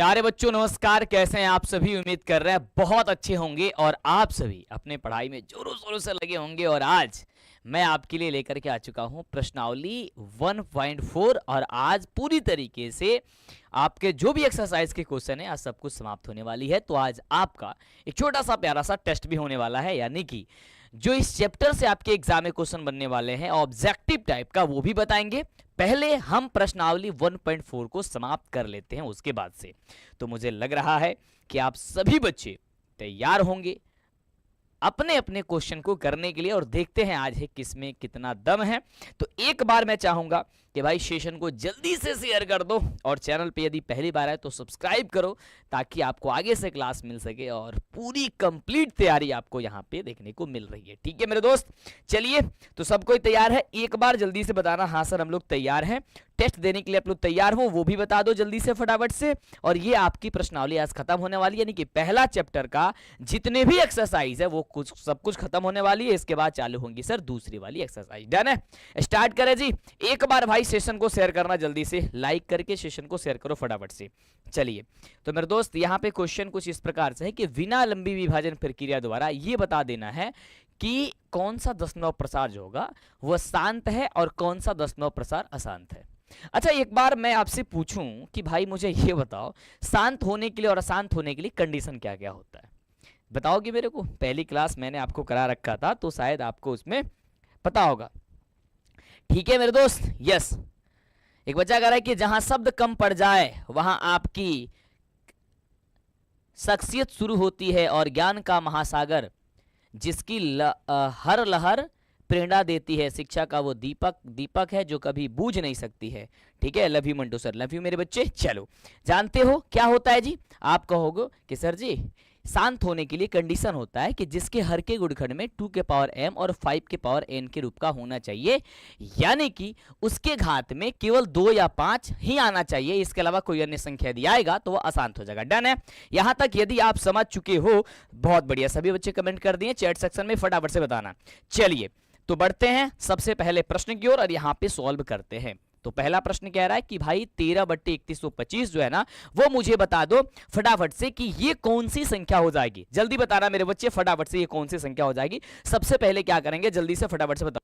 प्यारे बच्चों नमस्कार, कैसे हैं आप सभी। उम्मीद कर रहे हैं बहुत अच्छे होंगे और आप सभी अपने पढ़ाई में जोरों शोरों से लगे होंगे। और आज मैं आपके लिए लेकर के आ चुका हूं प्रश्नावली 1.4 और आज पूरी तरीके से आपके जो भी एक्सरसाइज के क्वेश्चन है आज सब कुछ समाप्त होने वाली है। तो आज आपका एक छोटा सा प्यारा सा टेस्ट भी होने वाला है, यानी कि जो इस चैप्टर से आपके एग्जाम में क्वेश्चन बनने वाले हैं ऑब्जेक्टिव टाइप का, वो भी बताएंगे। पहले हम प्रश्नावली 1.4 को समाप्त कर लेते हैं उसके बाद से। तो मुझे लग रहा है कि आप सभी बच्चे तैयार होंगे अपने अपने क्वेश्चन को करने के लिए, और देखते हैं आज है किसमें कितना दम है। तो एक बार मैं चाहूंगा कि भाई सेशन को जल्दी से शेयर कर दो और चैनल पे यदि पहली बार है तो सब्सक्राइब करो, ताकि आपको आगे से क्लास मिल सके और पूरी कंप्लीट तैयारी आपको यहाँ पे देखने को मिल रही है। ठीक है मेरे दोस्त, चलिए तो सब कोई तैयार है? एक बार जल्दी से बताना हाँ सर हम लोग तैयार हैं। टेस्ट देने के लिए आप लोग तैयार हो वो भी बता दो जल्दी से फटाफट से। और ये आपकी प्रश्नावली आज खत्म होने वाली है, यानी कि पहला चैप्टर का जितने भी एक्सरसाइज है वो कुछ सब कुछ खत्म होने वाली है। इसके बाद चालू होंगी सर दूसरी वाली एक्सरसाइज। डन है, स्टार्ट करें जी। एक बार भाई सेशन को शेयर करना, जल्दी से लाइक करके सेशन को शेयर करो फटाफट से। चलिए तो मेरे दोस्त यहाँ पे क्वेश्चन कुछ इस प्रकार से है कि बिना लंबी विभाजन प्रक्रिया द्वारा ये बता देना है कि कौन सा दशमलव प्रसार जो होगा वह शांत है और कौन सा दशमलव प्रसार अशांत है। अच्छा एक बार मैं आपसे पूछूं कि भाई मुझे ये बताओ, शांत होने के लिए और अशांत होने के लिए कंडीशन क्या क्या होता है, बताओगे मेरे को? पहली क्लास मैंने आपको करा रखा था तो शायद आपको उसमें पता होगा। ठीक है मेरे दोस्त, यस। एक बच्चा कह रहा है कि जहां शब्द कम पड़ जाए वहां आपकी शख्सियत शुरू होती है और ज्ञान का महासागर जिसकी हर लहर प्रेरणा देती है, शिक्षा का वो दीपक है जो कभी बूझ नहीं सकती है। ठीक है, love you Mantu sir, love you मेरे बच्चे। चलो जानते हो क्या होता है जी? आप कहोगे कि सर जी शांत होने के लिए कंडीशन होता है कि जिसके हर के गुणखंड में 2 के पावर m और 5 के पावर n के रूप का होना चाहिए, यानी कि उसके घात में केवल 2 या 5 ही आना चाहिए, इसके अलावा कोई अन्य संख्या यदि आएगा तो वह अशांत हो जाएगा। डन है, यहां तक यदि आप समझ चुके हो बहुत बढ़िया। सभी बच्चे कमेंट कर दिए चैट सेक्शन में, फटाफट से बताना। चलिए तो बढ़ते हैं सबसे पहले प्रश्न की ओर और यहाँ पे सॉल्व करते हैं। तो पहला प्रश्न कह रहा है कि भाई 13/3125 जो है ना वो मुझे बता दो फटाफट से कि ये कौन सी संख्या हो जाएगी। जल्दी बताना मेरे बच्चे फटाफट से, ये कौन सी संख्या हो जाएगी। सबसे पहले क्या करेंगे, जल्दी से फटाफट से बताओ।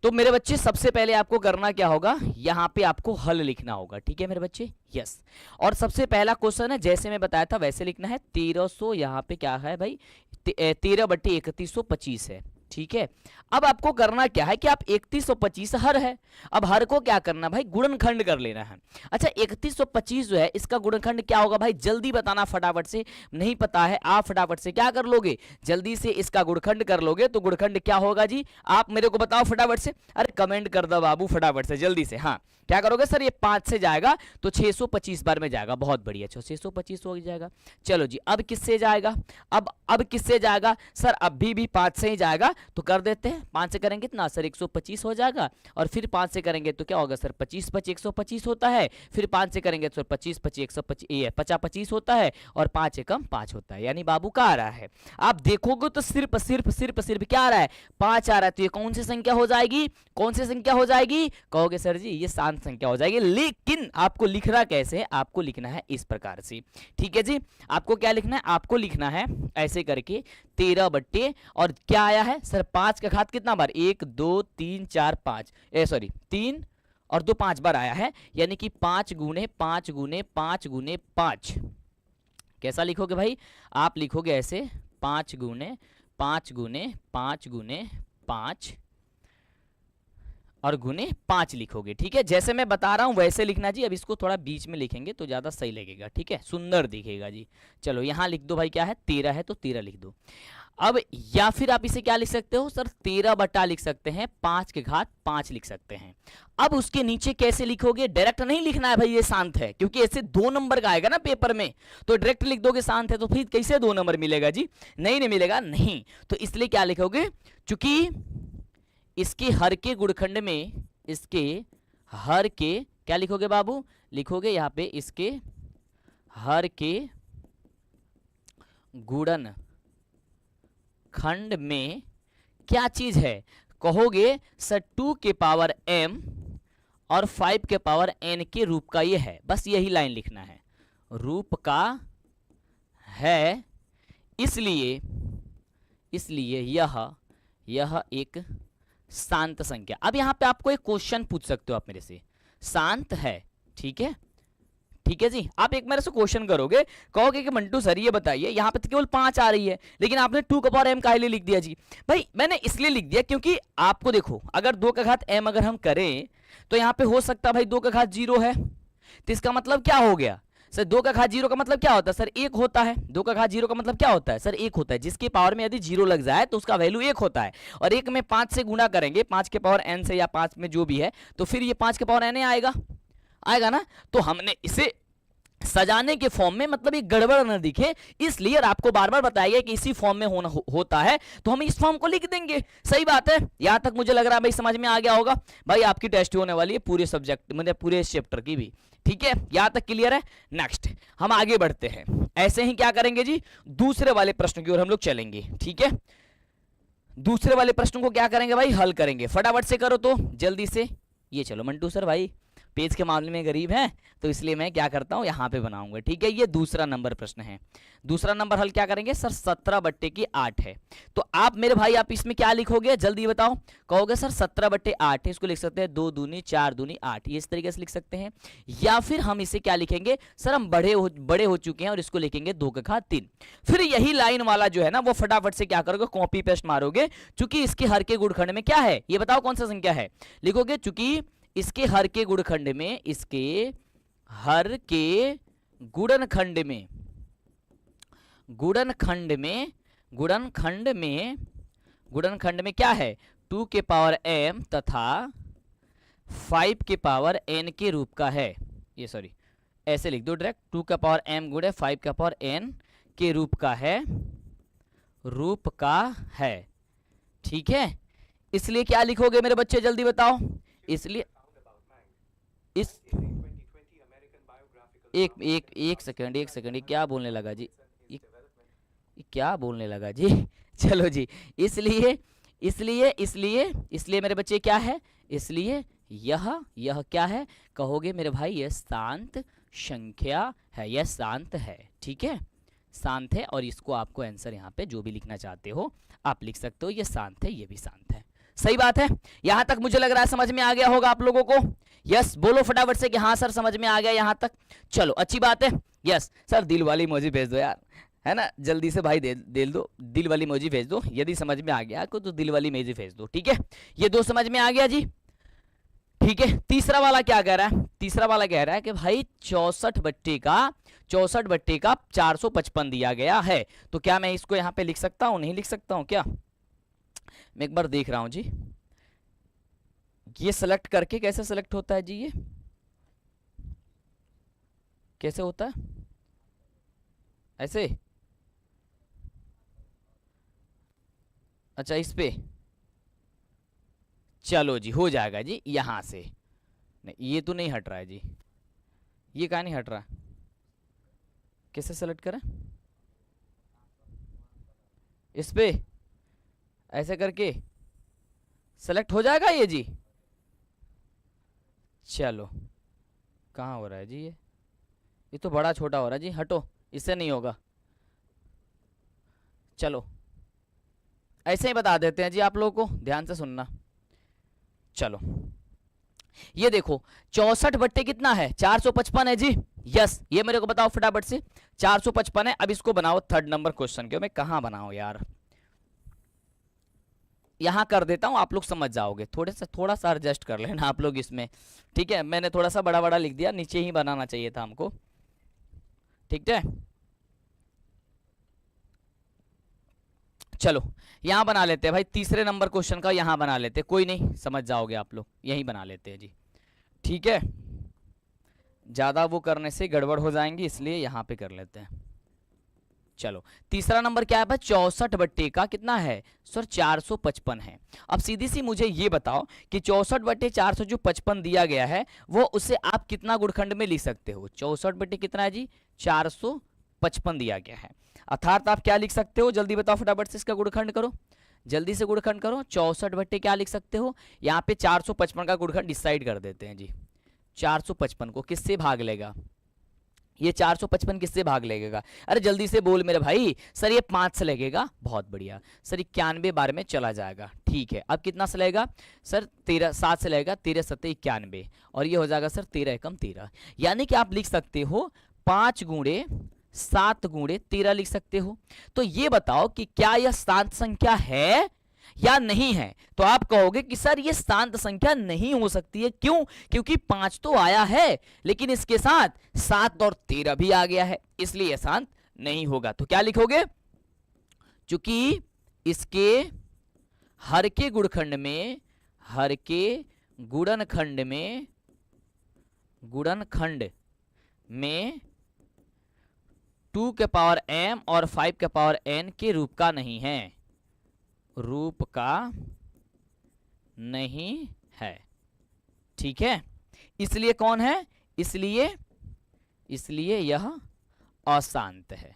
तो मेरे बच्चे सबसे पहले आपको करना क्या होगा, यहां पे आपको हल लिखना होगा। ठीक है मेरे बच्चे, यस। और सबसे पहला क्वेश्चन है जैसे मैं बताया था वैसे लिखना है। 1300 यहां पे क्या है भाई, 13/3125 है। ठीक है, अब आपको करना क्या है कि आप 3125 हर है, अब हर को क्या करना भाई, गुणनखंड कर लेना है। अच्छा 3125 जो है इसका गुणनखंड क्या होगा भाई, जल्दी बताना फटाफट से। नहीं पता है आप फटाफट से क्या कर लोगे, जल्दी से इसका गुणनखंड कर लोगे। तो गुणनखंड क्या होगा जी, आप मेरे को बताओ फटाफट से। अरे कमेंट कर दो बाबू फटाफट से जल्दी से। हाँ क्या करोगे सर, ये 5 से जाएगा तो 625 बार में जाएगा। बहुत बढ़िया, 625 हो जाएगा। चलो जी अब किससे जाएगा, अब किससे जाएगा सर, अभी भी 5 से ही जाएगा। तो कर देते हैं, 5 से करेंगे कितना सर 125 हो जाएगा, और फिर 5 से करेंगे तो क्या होगा सर 25 25 125 होता है। फिर 5 से करेंगे तो 25 25 125 ये 50 25 होता है, और 5 एकम 5 होता है। यानी बाबू का आ रहा है, आप देखोगे तो सिर्फ सिर्फ सिर्फ सिर्फ क्या आ रहा है, 5 आ रहा है। तो ये कौन सी संख्या हो जाएगी, कौन सी संख्या हो जाएगी, कहोगे सर जी ये शांत संख्या हो जाएगी। लेकिन आपको लिखना कैसे है, आपको लिखना है इस प्रकार से। ठीक है जी, आपको क्या लिखना है, आपको लिखना है ऐसे करके 13 बट्टे और क्या आया है सर 5 का घात कितना बार, 1 2 3 4 5, सॉरी 3 और 2 5 बार आया है, यानी कि 5 गुने 5 गुने 5 गुने 5। कैसा लिखोगे भाई, आप लिखोगे ऐसे 5 गुने 5 गुने 5 गुने 5 और गुने 5 लिखोगे। ठीक है, जैसे मैं बता रहा हूं वैसे लिखना जी। अब इसको थोड़ा बीच में लिखेंगे तो ज्यादा सही लगेगा। ठीक है, सुंदर दिखेगा जी। चलो यहां लिख दो भाई, क्या है 13 है तो 13 लिख दो। अब या फिर आप इसे क्या लिख सकते हो सर, 13 बटा लिख सकते हैं, 5 के घात 5 लिख सकते हैं। अब उसके नीचे कैसे लिखोगे, डायरेक्ट नहीं लिखना है भाई ये शांत है, क्योंकि ऐसे 2 नंबर का आएगा ना पेपर में, तो डायरेक्ट लिख दोगे शांत है, तो फिर कैसे 2 नंबर मिलेगा जी, नहीं मिलेगा नहीं। तो इसलिए क्या लिखोगे, चूंकि इसके हर के गुणखंड में, इसके हर के क्या लिखोगे बाबू, लिखोगे यहां पे इसके हर के गुणन खंड में क्या चीज है, कहोगे सर 2 के पावर m और 5 के पावर n के रूप का ये है, बस यही लाइन लिखना है, रूप का है, इसलिए यह एक शांत संख्या। अब यहां पे आपको एक क्वेश्चन पूछ सकते हो आप मेरे से, शांत है, ठीक है, ठीक है जी। आप एक मेरे से क्वेश्चन करोगे, कहोगे कि मंटू सर ये बताइए यहाँ पे तो केवल 5 आ रही है, लेकिन आपने 2 का पावर m काहे लिए लिख दिया जी? भाई मैंने इसलिए लिख दिया क्योंकि आपको देखो, अगर 2 का घात m अगर हम करें तो यहाँ पे हो सकता है भाई 2 का घात 0 है, तो इसका मतलब क्या हो गया सर? 2 का घात 0 का मतलब क्या होता है सर? 1 होता है। 2 का घात 0 का मतलब क्या होता है सर? 1 होता है। जिसकी पावर में यदि 0 लग जाए तो उसका वैल्यू 1 होता है, और 1 में 5 से गुणा करेंगे, 5 के पावर n से या 5 में जो भी है, तो फिर ये 5 के पावर n आएगा ना। तो हमने इसे सजाने के फॉर्म में, मतलब ये गड़बड़ न दिखे इसलिए, और आपको बार बार बताया गया कि इसी फॉर्म में होता है, तो हम इस फॉर्म को लिख देंगे। सही बात है, यहां तक मुझे लग रहा है भाई समझ में आ गया होगा। भाई आपकी टेस्ट होने वाली है पूरे सब्जेक्ट, मतलब पूरे चैप्टर की भी, ठीक है, यहां तक क्लियर है। नेक्स्ट हम आगे बढ़ते हैं, ऐसे ही क्या करेंगे जी, दूसरे वाले प्रश्न की ओर हम लोग चलेंगे, ठीक है। दूसरे वाले प्रश्न को क्या करेंगे भाई? हल करेंगे। फटाफट से करो तो जल्दी से। ये चलो मंटू सर भाई पेज के मामले में गरीब है, तो इसलिए मैं क्या करता हूं, यहां पे बनाऊंगा, ठीक है। ये दूसरा नंबर प्रश्न है। दूसरा नंबर हल क्या करेंगे सर? 17/8 है। तो आप मेरे भाई आप इसमें क्या लिखोगे जल्दी बताओ? कहोगे सर 17/8 है, इसको लिख सकते हैं 2 दूनी 4 दूनी 8, ये इस तरीके से लिख सकते हैं। या फिर हम इसे क्या लिखेंगे सर? हम बड़े हो चुके हैं और इसको लिखेंगे 2 का घात 3। फिर यही लाइन वाला जो है ना, वो फटाफट से क्या करोगे? कॉपी पेस्ट मारोगे। चूंकि इसके हर के गुणखंड में क्या है, ये बताओ कौन सा संख्या है? लिखोगे चूंकि इसके हर के गुणखंड में, इसके हर के गुणनखंड में क्या है? 2 के पावर m तथा 5 के पावर n के रूप का है। ये सॉरी ऐसे लिख दो डायरेक्ट, 2 का पावर m गुणे 5 का पावर n के रूप का है, ठीक है। इसलिए क्या लिखोगे मेरे बच्चे जल्दी बताओ? इसलिए एक सेकंड, ये क्या बोलने लगा जी? ये क्या बोलने लगा जी? चलो जी, इसलिए मेरे बच्चे क्या है? इसलिए यह क्या है? कहोगे मेरे भाई ये शांत संख्या है, यह शांत है, ठीक है, शांत है। और इसको आपको आंसर यहाँ पे जो भी लिखना चाहते हो आप लिख सकते हो, ये शांत है, ये भी शांत है। सही बात है, यहां तक मुझे लग रहा है समझ में आ गया होगा आप लोगों को। यस बोलो फटाफट से कि हाँ सर समझ में आ गया यहां तक। चलो अच्छी बात है। यस सर दिल वाली इमोजी भेज दो यार, है ना, जल्दी से भाई दे दो, दिल वाली इमोजी भेज दो। यदि समझ में आ गया तो दिल वाली इमोजी भेज दो, ठीक है। ये 2 समझ में आ गया जी, ठीक है। तीसरा वाला क्या कह रहा है? तीसरा वाला कह रहा है कि भाई 64/का 455 दिया गया है, तो क्या मैं इसको यहाँ पे लिख सकता हूँ? नहीं लिख सकता हूँ क्या? मैं एक बार देख रहा हूं जी, ये सेलेक्ट करके कैसे सेलेक्ट होता है जी? ये कैसे होता है? ऐसे? अच्छा इस पे, चलो जी हो जाएगा जी यहां से। नहीं ये तो नहीं हट रहा है जी, ये कहाँ नहीं हट रहा? कैसे सेलेक्ट करें? इस पे ऐसे करके सेलेक्ट हो जाएगा ये जी। चलो कहाँ हो रहा है जी? ये तो बड़ा छोटा हो रहा है जी, हटो, इससे नहीं होगा। चलो ऐसे ही बता देते हैं जी आप लोगों को, ध्यान से सुनना। चलो ये देखो 64 कितना है? 455 है जी। यस ये मेरे को बताओ फटाफट से, 455 है। अब इसको बनाओ थर्ड नंबर क्वेश्चन के। मैं कहाँ बनाऊं यार? यहां कर देता हूं, आप लोग समझ जाओगे। थोड़ा सा एडजस्ट कर लेना आप लोग इसमें, ठीक है। मैंने थोड़ा सा बड़ा बड़ा लिख दिया, नीचे ही बनाना चाहिए था हमको, ठीक है। चलो यहां बना लेते हैं भाई, तीसरे नंबर क्वेश्चन का यहां बना लेते हैं, कोई नहीं समझ जाओगे आप लोग, यही बना लेते हैं जी, ठीक है। ज्यादा वो करने से गड़बड़ हो जाएंगी, इसलिए यहां पे कर लेते हैं। चलो तीसरा नंबर क्या है भाई? 64 का कितना है सर? 455 है। अब सीधी सी मुझे ये बताओ कि 64/400 जो 55 दिया गया है, वो उसे आप कितना गुणखंड में लिख सकते हो? 64 कितना है जी? 455 दिया गया है, अर्थात आप क्या लिख सकते हो? जल्दी बताओ फटाफट से, इसका गुणखंड करो, जल्दी से गुणखंड करो। 64 क्या लिख सकते हो? यहाँ पे 455 का गुणखंड डिसाइड कर देते हैं जी। 455 को किससे भाग लेगा? ये 455 किससे भाग लगेगा? अरे जल्दी से बोल मेरे भाई। सर ये 5 से लगेगा। बहुत बढ़िया सर, 91 बार में चला जाएगा। ठीक है, अब कितना से लगेगा सर? 7 से लगेगा, 13 7 91 और ये हो जाएगा सर 13 एकम 13। यानी कि आप लिख सकते हो 5 गुणे 7 गुणे 13 लिख सकते हो। तो ये बताओ कि क्या यह शांत संख्या है या नहीं है? तो आप कहोगे कि सर ये शांत संख्या नहीं हो सकती है। क्यों? क्योंकि 5 तो आया है लेकिन इसके साथ 7 और 13 भी आ गया है, इसलिए यह शांत नहीं होगा। तो क्या लिखोगे? चूंकि इसके हर के गुणनखंड में, हर के गुणनखंड में, गुणनखंड में 2 के पावर m और 5 के पावर n के रूप का नहीं है, रूप का नहीं है। ठीक है, इसलिए कौन है? इसलिए यह अशांत है।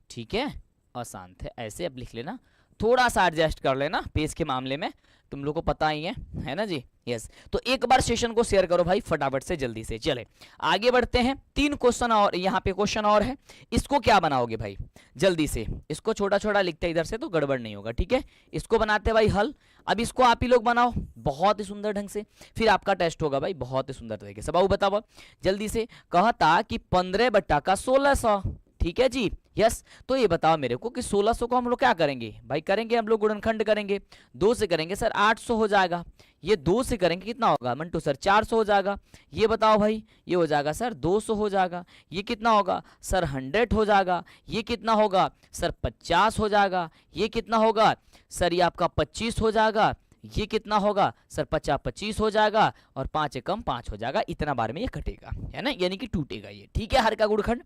ठीक है, अशांत है। ऐसे अब लिख लेना, थोड़ा सा एडजस्ट कर लेना पेज के मामले में, तुम लोग को पता ही है ना जी। यस, तो एक बार सेशन को शेयर करो भाई फटाफट से, जल्दी से। चले आगे बढ़ते हैं। 3 क्वेश्चन और यहाँ पे क्वेश्चन और है। इसको क्या बनाओगे भाई? जल्दी से इसको छोटा छोटा लिखते इधर से तो गड़बड़ नहीं होगा। ठीक है, इसको बनाते भाई हल। अब इसको आप ही लोग बनाओ बहुत ही सुंदर ढंग से, फिर आपका टेस्ट होगा भाई बहुत ही सुंदर तरीके से। बाबू बताओ जल्दी से। कहता कि 15 बट्टा का 1600। ठीक है जी, यस। तो ये बताओ मेरे को कि 1600 को हम लोग क्या करेंगे भाई? करेंगे हम लोग गुणनखंड करेंगे। 2 से करेंगे सर 800 हो जाएगा। ये 2 से करेंगे कितना होगा मंटू सर? 400 हो जाएगा। ये बताओ भाई, ये हो जाएगा सर 200 हो जाएगा। ये कितना होगा सर? 100 हो जाएगा। ये कितना होगा सर? 50 हो जाएगा। ये कितना होगा सर? ये आपका 25 हो जाएगा। ये कितना होगा सर? 50 25 हो जाएगा और 5 एकम 5 हो जाएगा। इतना बार में ये कटेगा, है ना, यानी कि टूटेगा ये। ठीक है, हर का गुणनखंड।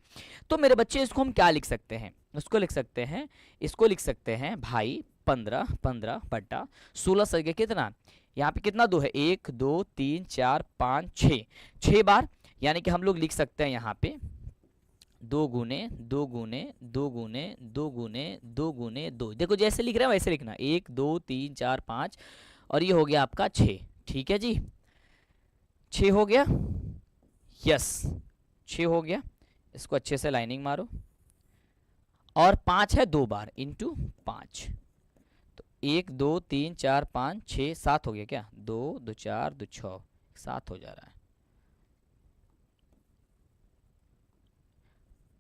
तो मेरे बच्चे इसको हम क्या लिख सकते हैं? इसको लिख सकते हैं भाई 15 बट्टा 16 सर के कितना? यहाँ पे कितना 2 है? 1 2 3 4 5 6 बार, यानी कि हम लोग लिख सकते हैं यहाँ पे 2 गुने 2 गुने 2 गुने 2 गुने 2 गुने 2। देखो जैसे लिख रहे हैं वैसे लिखना, 1 2 3 4 5 और ये हो गया आपका 6। ठीक है जी, 6 हो गया। यस, 6 हो गया। इसको अच्छे से लाइनिंग मारो। और 5 है 2 बार इंटू 5, तो 1 2 3 4 5 6 7 हो गया। क्या 2 2 4 2 6 7 हो जा रहा है।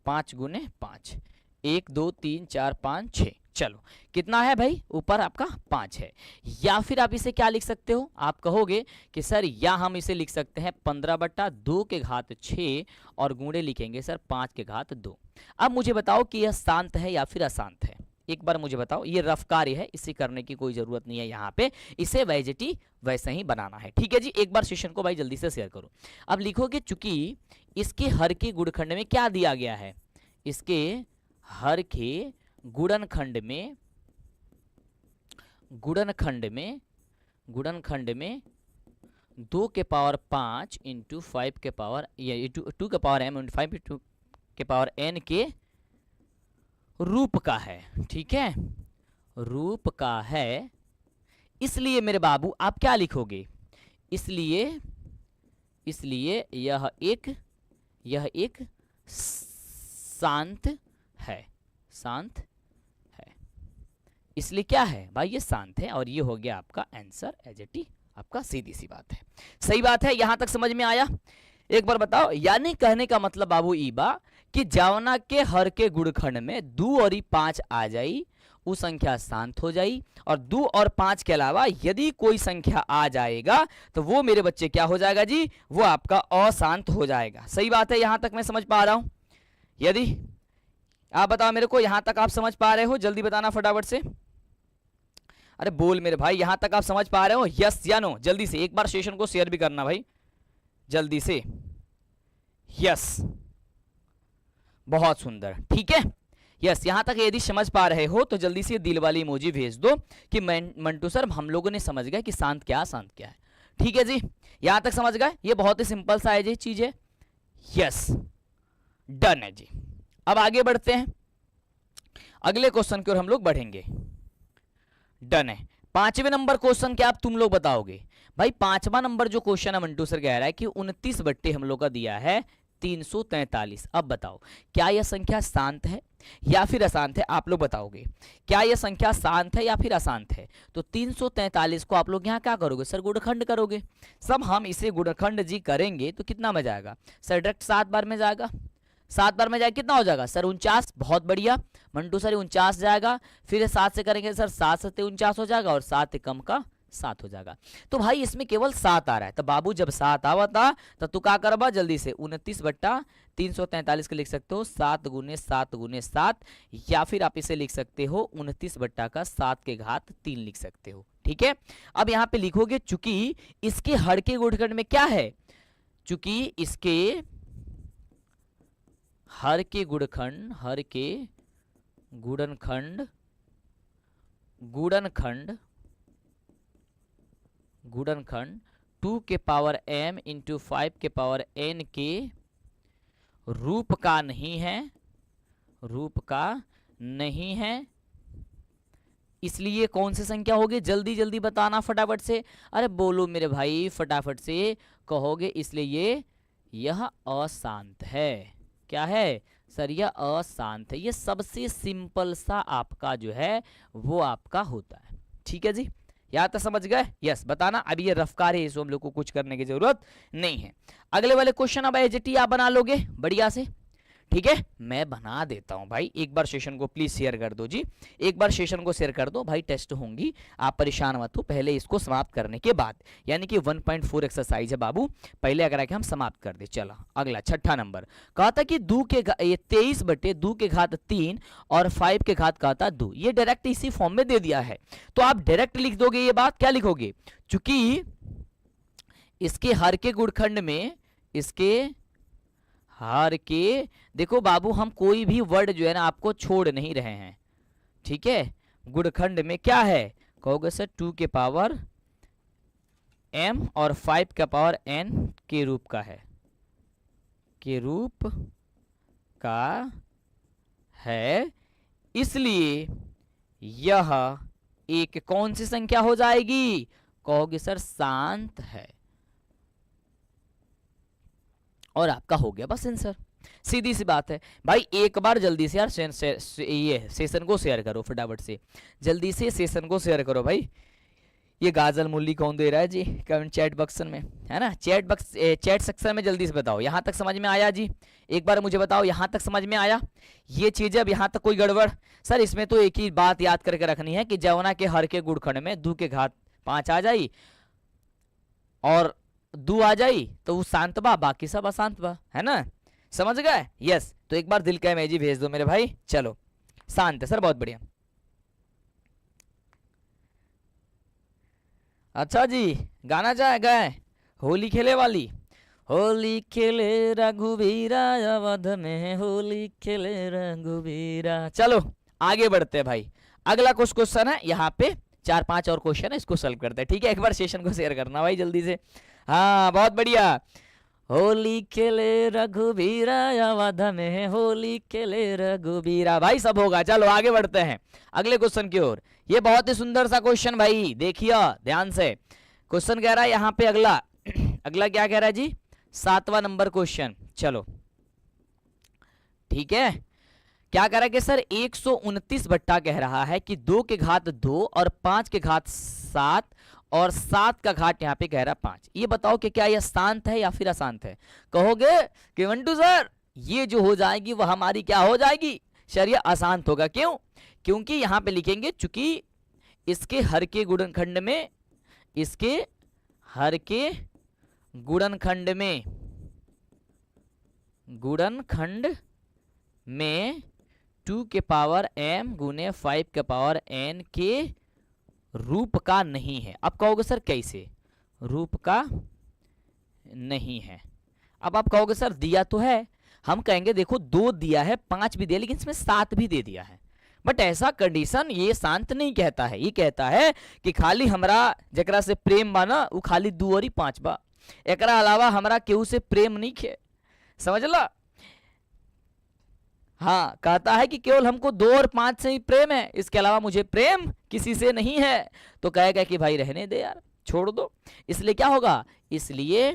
5 गुने 5, 1 2 3 4 5 6। चलो कितना है भाई? ऊपर आपका 5 है। या फिर आप इसे क्या लिख सकते हो? आप कहोगे कि सर या हम इसे लिख सकते हैं 15 बट्टा 2 के घात 6 और गुणे लिखेंगे सर 5 के घात 2। अब मुझे बताओ कि यह शांत है या फिर अशांत है? एक बार मुझे बताओ। ये रफ कार्य है, इसे करने की कोई जरूरत नहीं है यहाँ पे, इसे वैजेटी वैसे ही बनाना है। ठीक है जी, एक बार सेशन को भाई जल्दी से शेयर करो। अब लिखोगे चूंकि इसके हर के गुणनखंड में क्या दिया गया है? इसके हर के गुणनखंड में 2 के पावर 5 इंटू 5 के पावर 2 के पावर m इंटू 5 इंटू के पावर n के रूप का है। ठीक है, रूप का है। इसलिए मेरे बाबू आप क्या लिखोगे? इसलिए यह एक शांत है, शांत है। इसलिए क्या है भाई? ये शांत है। और ये हो गया आपका आंसर एज इट इज, आपका सीधी सी बात है। सही बात है, यहां तक समझ में आया? एक बार बताओ। यानी कहने का मतलब बाबू ईबा कि जावना के हर के गुणनखंड में 2 और 5 आ जाई, वो संख्या शांत हो जाई। और 2 और 5 के अलावा यदि कोई संख्या आ जाएगा तो वो मेरे बच्चे क्या हो जाएगा जी? वो आपका अशांत हो जाएगा। सही बात है, यहां तक मैं समझ पा रहा हूं? यदि आप बताओ मेरे को, यहां तक आप समझ पा रहे हो? जल्दी बताना फटाफट से। अरे बोल मेरे भाई, यहां तक आप समझ पा रहे हो? यस या नो? जल्दी से एक बार सेशन को शेयर भी करना भाई जल्दी से। यस, बहुत सुंदर। ठीक है, यस, यहां तक यदि समझ पा रहे हो तो जल्दी से दिल वाली इमोजी भेज दो कि मंटू सर हम लोगों ने समझ गए कि शांत क्या शांत क्या है। ठीक है जी, यहां तक समझ गए? ये बहुत ही सिंपल सा है चीज है। यस, डन है जी। अब आगे बढ़ते हैं, अगले क्वेश्चन की ओर हम लोग बढ़ेंगे। डन है। 5वें नंबर क्वेश्चन क्या आप तुम लोग बताओगे? भाई 5वां नंबर जो क्वेश्चन है मंटू सर कह रहा है कि 29 बट्टे हम लोग का दिया है 343। अब बताओ क्या यह संख्या शांत है या फिर अशांत है, आप लोग बताओगे क्या यह संख्या शांत है या फिर अशांत है। तो 343 को आप लोग यहाँ क्या करोगे सर, गुणनखंड करोगे। सब हम इसे गुणनखंड जी करेंगे तो कितना में जाएगा सर, डायरेक्ट 7 बार में जाएगा। 7 बार में जाएगा कितना हो जाएगा सर 49। बहुत बढ़िया मंटू सर 49 जाएगा। फिर 7 से करेंगे सर 7 7 49 हो जाएगा और 7 कम का 7 हो जाएगा। तो भाई इसमें केवल 7 आ रहा है, तो बाबू जब 7 आवा था तो तू क्या करबा जल्दी से 29 बट्टा 343 को लिख सकते हो 7 गुने 7 गुने 7, या फिर आप इसे लिख सकते हो 29 बट्टा का 7 के घात 3 लिख सकते हो। ठीक है, अब यहाँ पे लिखोगे चूंकि इसके हर के गुणनखंड में क्या है, चूंकि इसके हर के गुणनखंड गुणनखंड 2 के पावर m इंटू 5 के पावर n के रूप का नहीं है, इसलिए कौन सी संख्या होगी, जल्दी जल्दी बताना फटाफट से। अरे बोलो मेरे भाई फटाफट से कहोगे, इसलिए यह अशांत है। क्या है सर, यह अशांत है। ये सबसे सिंपल सा आपका जो है वो आपका होता है। ठीक है जी, या तो समझ गए, यस बताना। अब ये रफ्कार है, इसको हम लोग को कुछ करने की जरूरत नहीं है। अगले वाले क्वेश्चन अब एजेटी आप बना लोगे बढ़िया से। ठीक है, मैं बना देता हूं भाई, एक बार सेशन को प्लीज शेयर कर दो जी, एक बार सेशन को शेयर कर दो भाई, टेस्ट होंगी, आप परेशान मत हो। पहले इसको समाप्त करने के बाद, यानी कि 1.4 एक्सरसाइज है बाबू, पहले अगर आके हम समाप्त कर दे। चलो अगला 6ठा नंबर कहा था कि 23 बटे 2 के घात 3 और 5 के घात कहा था 2, ये डायरेक्ट इसी फॉर्म में दे दिया है, तो आप डायरेक्ट लिख दोगे ये बात। क्या लिखोगे, चूंकि इसके हर के गुणनखंड में, इसके हर के, देखो बाबू हम कोई भी वर्ड जो है ना आपको छोड़ नहीं रहे हैं। ठीक है, गुणनखंड में क्या है, कहोगे सर 2 के पावर m और 5 का पावर n के रूप का है, के रूप का है, इसलिए यह एक कौन सी संख्या हो जाएगी, कहोगे सर शांत है, और आपका हो गया बस आंसर। सीधी सी बात है भाई। एक बार जल्दी से यार ये सेशन को शेयर करो फटाफट से, जल्दी से सेशन को शेयर करो भाई। ये गाजल मूली कौन दे रहा है जी कमेंट चैट बॉक्स में, है ना, चैट सेक्शन में जल्दी से बताओ। यहाँ तक समझ में आया जी, एक बार मुझे बताओ यहाँ तक समझ में आया ये चीज़। अब यहाँ तक कोई गड़बड़ सर, इसमें तो एक ही बात याद करके रखनी है कि जवना के हर के गुणनखंड में 2 के घात 5 आ जाई और 2 आ जाई तो वो शांत बा, बाकी सब अशांत बा, है ना, समझ गए। यस, तो एक बार दिल का इमेजी भेज दो मेरे भाई। चलो शांत है सर, बहुत बढ़िया। अच्छा जी, गाना चाहे गए, होली खेले वाली, होली खेले रघुवीरा अवध में, होली खेले रघुवीरा। चलो आगे बढ़ते हैं भाई, अगला कुछ क्वेश्चन है यहाँ पे, 4-5 और क्वेश्चन है, इसको सॉल्व करते हैं। ठीक है, एक बार सेशन को शेयर करना भाई जल्दी से। हाँ बहुत बढ़िया, होली खेले रघुवीरा अवध में, होली खेले रघुवीरा, भाई सब होगा। चलो आगे बढ़ते हैं अगले क्वेश्चन की ओर। ये बहुत ही सुंदर सा क्वेश्चन भाई, देखिए ध्यान से। क्वेश्चन कह रहा है यहाँ पे अगला अगला क्या कह रहा है जी, 7वां नंबर क्वेश्चन। चलो ठीक है, क्या कह रहा है कि सर 129 बट्टा कह रहा है कि 2 के घात 2 और 5 के घात 7 और 7 का घाट यहाँ पे कह रहा 5। ये बताओ कि क्या यह शांत है या फिर अशांत है। कहोगे कि मंटू सर ये जो हो जाएगी वह हमारी क्या हो जाएगी सर, ये अशांत होगा। क्यों, क्योंकि यहाँ पे लिखेंगे चूंकि इसके हर के गुणनखंड में, इसके हर के गुणनखंड में 2 के पावर m गुने 5 के पावर n के रूप का नहीं है। अब कहोगे सर कैसे, रूप का नहीं है। अब आप कहोगे सर दिया तो है, हम कहेंगे देखो 2 दिया है, 5 भी दिया, लेकिन इसमें 7 भी दे दिया है। बट ऐसा कंडीशन ये शांत नहीं कहता है, ये कहता है कि खाली हमरा जकरा से प्रेम बा ना वो खाली 2 और 5 बा, एकरा अलावा हमरा केहू से प्रेम नहीं खे, समझ ला। हाँ, कहता है कि केवल हमको 2 और 5 से ही प्रेम है, इसके अलावा मुझे प्रेम किसी से नहीं है। तो कहेगा कि भाई रहने दे यार, छोड़ दो, इसलिए क्या होगा, इसलिए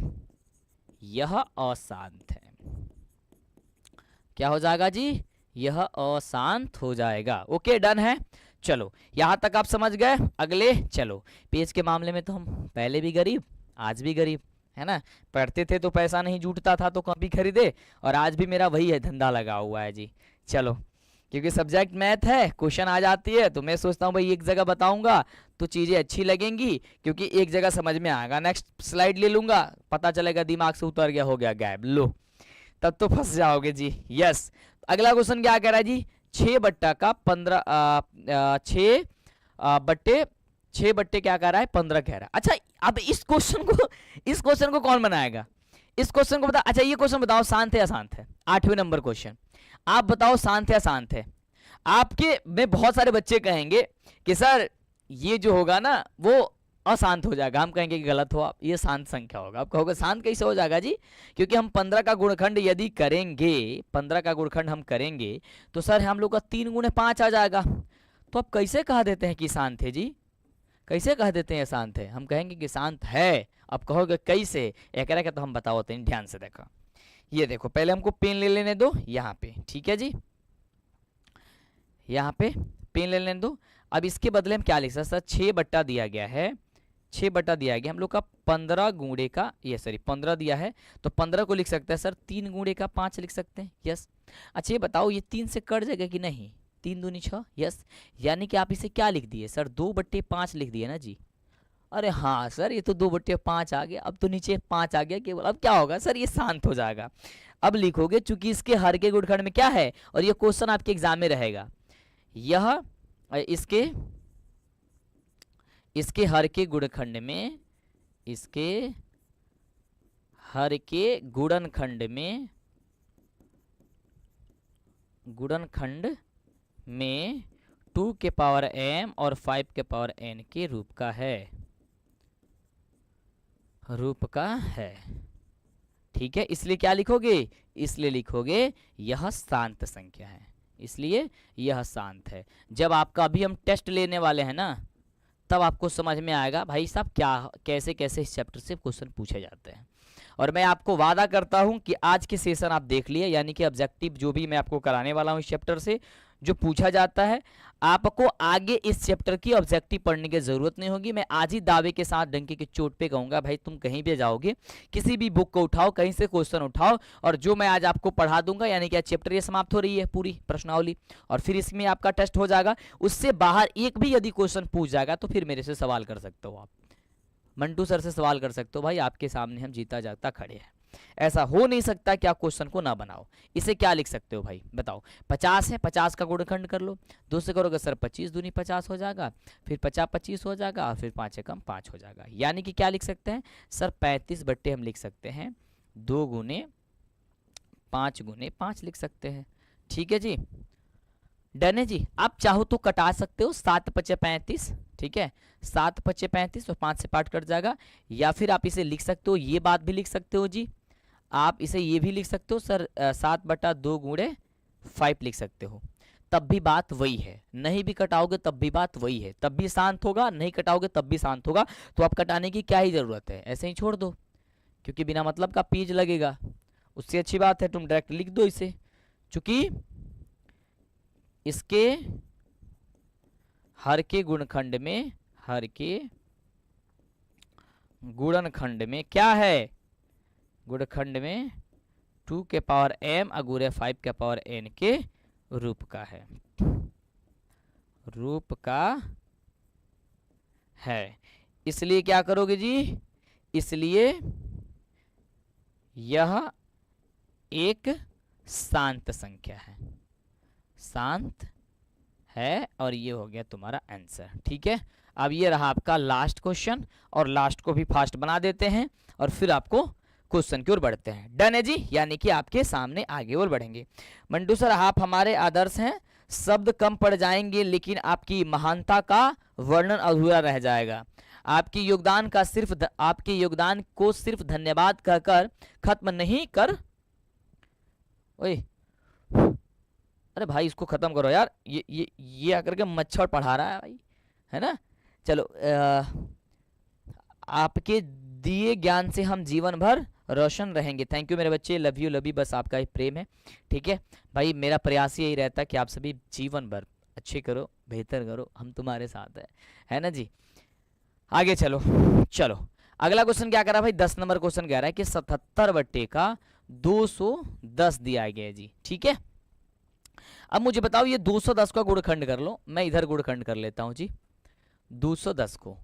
यह अशांत है। क्या हो जाएगा जी, यह अशांत हो जाएगा। ओके डन है। चलो यहां तक आप समझ गए। अगले चलो, पेज के मामले में तो हम पहले भी गरीब आज भी गरीब है ना, पढ़ते थे तो पैसा नहीं जुटता था तो कॉपी खरीदे, और आज भी मेरा वही है धंधा लगा हुआ है जी। चलो क्योंकि सब्जेक्ट मैथ है, क्वेश्चन आ जाती है तो मैं सोचता हूँ भाई एक जगह बताऊंगा तो चीज़ें अच्छी लगेंगी, क्योंकि एक जगह समझ में आएगा। नेक्स्ट स्लाइड ले लूंगा, पता चलेगा दिमाग से उतर गया, हो गया गायब, लो तब तो फंस जाओगे जी। यस, अगला क्वेश्चन क्या कह रहा है जी, 6 बट्टे क्या कह रहा है, 15 कह रहा है। अच्छा अब इस क्वेश्चन को कौन बनाएगा, इस क्वेश्चन को बता। अच्छा ये क्वेश्चन बताओ, शांत है अशांत है, 8वें नंबर क्वेश्चन, आप बताओ शांत है अशांत है। आपके में बहुत सारे बच्चे कहेंगे कि सर ये जो होगा ना वो अशांत हो जाएगा, हम कहेंगे कि गलत हो आप, ये शांत संख्या होगा। आप कहोगे शांत कैसे हो जाएगा जी, क्योंकि हम 15 का गुणखंड यदि करेंगे, 15 का गुणखंड हम करेंगे तो सर हम लोग का 3 गुणे 5 आ जाएगा। तो आप कैसे कह देते हैं कि शांत है जी, कैसे कह देते हैं शांत है, हम कहेंगे कि शांत है। आप कहोगे कैसे, एक रहा तो हम बताओते हैं, ध्यान से देखो। ये देखो पहले हमको पेन ले लेने दो यहाँ पे, ठीक है जी, यहाँ पे पेन ले लेने दो। अब इसके बदले हम क्या लिख सकते हैं, 6 बट्टा दिया गया है, 6 बट्टा दिया गया हम लोग का 15 गुणे का, ये सॉरी 15 दिया है तो 15 को लिख सकते हैं सर 3 गुणे का 5 लिख सकते हैं। यस, अच्छा ये बताओ ये 3 से कट जाएगा कि नहीं, 3 दूनी 6। यस, यानी कि आप इसे क्या लिख दिए सर, 2/5 लिख दिए ना जी। अरे हाँ सर ये तो 2/5 आ गया, अब तो नीचे 5 आ गया केवल। अब क्या होगा सर, ये शांत हो जाएगा। अब लिखोगे चूंकि इसके हर के गुणखंड में क्या है, और ये क्वेश्चन आपके एग्जाम में रहेगा, यह इसके हर के गुणखंड में, इसके हर के गुणनखंड में 2 के पावर m और 5 के पावर n के रूप का है, ठीक है। इसलिए क्या लिखोगे, इसलिए लिखोगे यह शांत संख्या है, इसलिए यह शांत है। जब आपका अभी हम टेस्ट लेने वाले हैं ना, तब आपको समझ में आएगा भाई साहब क्या कैसे कैसे इस चैप्टर से क्वेश्चन पूछे जाते हैं। और मैं आपको वादा करता हूं कि आज के सेशन आप देख लिए, यानी कि ऑब्जेक्टिव जो भी मैं आपको कराने वाला हूं इस चैप्टर से जो पूछा जाता है, आपको आगे इस चैप्टर की ऑब्जेक्टिव पढ़ने की जरूरत नहीं होगी। मैं आज ही दावे के साथ डंके की चोट पे कहूंगा, भाई तुम कहीं भी जाओगे, किसी भी बुक को उठाओ, कहीं से क्वेश्चन उठाओ, और जो मैं आज आपको पढ़ा दूंगा, यानी कि चैप्टर ये समाप्त हो रही है पूरी प्रश्नावली, और फिर इसमें आपका टेस्ट हो जाएगा। उससे बाहर एक भी यदि क्वेश्चन पूछ जाएगा तो फिर मेरे से सवाल कर सकते हो, आप मंटू सर से सवाल कर सकते हो, भाई आपके सामने हम जीता जागता खड़े हैं। ऐसा हो नहीं सकता कि आप क्वेश्चन को ना बनाओ। इसे क्या लिख सकते हो भाई बताओ, 50 है, 50 का गुणनखंड कर लो, 2 से करोगे सर 25 दूनी 50 हो जाएगा, फिर 50 25 हो जाएगा, और फिर 5 से कम 5 हो जाएगा। यानी कि क्या लिख सकते हैं सर, 35 बट्टे हम लिख सकते हैं 2 गुने 5 गुने 5 लिख सकते हैं, ठीक है जी। डन है जी। आप चाहो तो कटा सकते हो, 7 पचे 35, ठीक है, 7 पचे 35 और 5 से 5 कट जाएगा। या फिर आप इसे लिख सकते हो, ये बात भी लिख सकते हो जी, आप इसे ये भी लिख सकते हो सर 7/2 गुणे 5 लिख सकते हो, तब भी बात वही है। नहीं भी कटाओगे तब भी बात वही है, तब भी शांत होगा, नहीं कटाओगे तब भी शांत होगा। तो आप कटाने की क्या ही जरूरत है, ऐसे ही छोड़ दो, क्योंकि बिना मतलब का पेज लगेगा। उससे अच्छी बात है तुम डायरेक्ट लिख दो इसे, चूंकि इसके हर के गुणनखंड में क्या है, गुणनखंड में 2 के पावर m अगुरे 5 के पावर n के रूप का है, इसलिए क्या करोगे जी, इसलिए यह एक शांत संख्या है, शांत है, और ये हो गया तुम्हारा आंसर, ठीक है। अब ये रहा आपका लास्ट क्वेश्चन, और लास्ट को भी फास्ट बना देते हैं और फिर आपको क्वेश्चन की ओर बढ़ते हैं। डन है जी, यानी कि आपके सामने आगे और बढ़ेंगे। मंटू सर आप हमारे आदर्श हैं, शब्द कम पड़ जाएंगे लेकिन आपकी महानता का वर्णन अधूरा रह जाएगा। आपके योगदान को सिर्फ धन्यवाद कहकर खत्म नहीं कर, ओए अरे भाई इसको खत्म करो यार, ये आकर के मच्छर पढ़ा रहा है भाई, है ना। चलो आपके दिए ज्ञान से हम जीवन भर रोशन रहेंगे। थैंक यू मेरे बच्चे, लव यू, बस आपका ही प्रेम है। ठीक है भाई, मेरा प्रयास यही रहता है कि आप सभी जीवन भर अच्छे करो, बेहतर करो, हम तुम्हारे साथ है ना जी। आगे चलो। चलो अगला क्वेश्चन क्या कर रहा है भाई, 10 नंबर क्वेश्चन कह रहा है कि 77 बट्टे का 210 दिया गया है जी। ठीक है, अब मुझे बताओ ये 210 का गुणखंड कर लो। मैं इधर गुणखंड कर लेता हूं जी 210 को।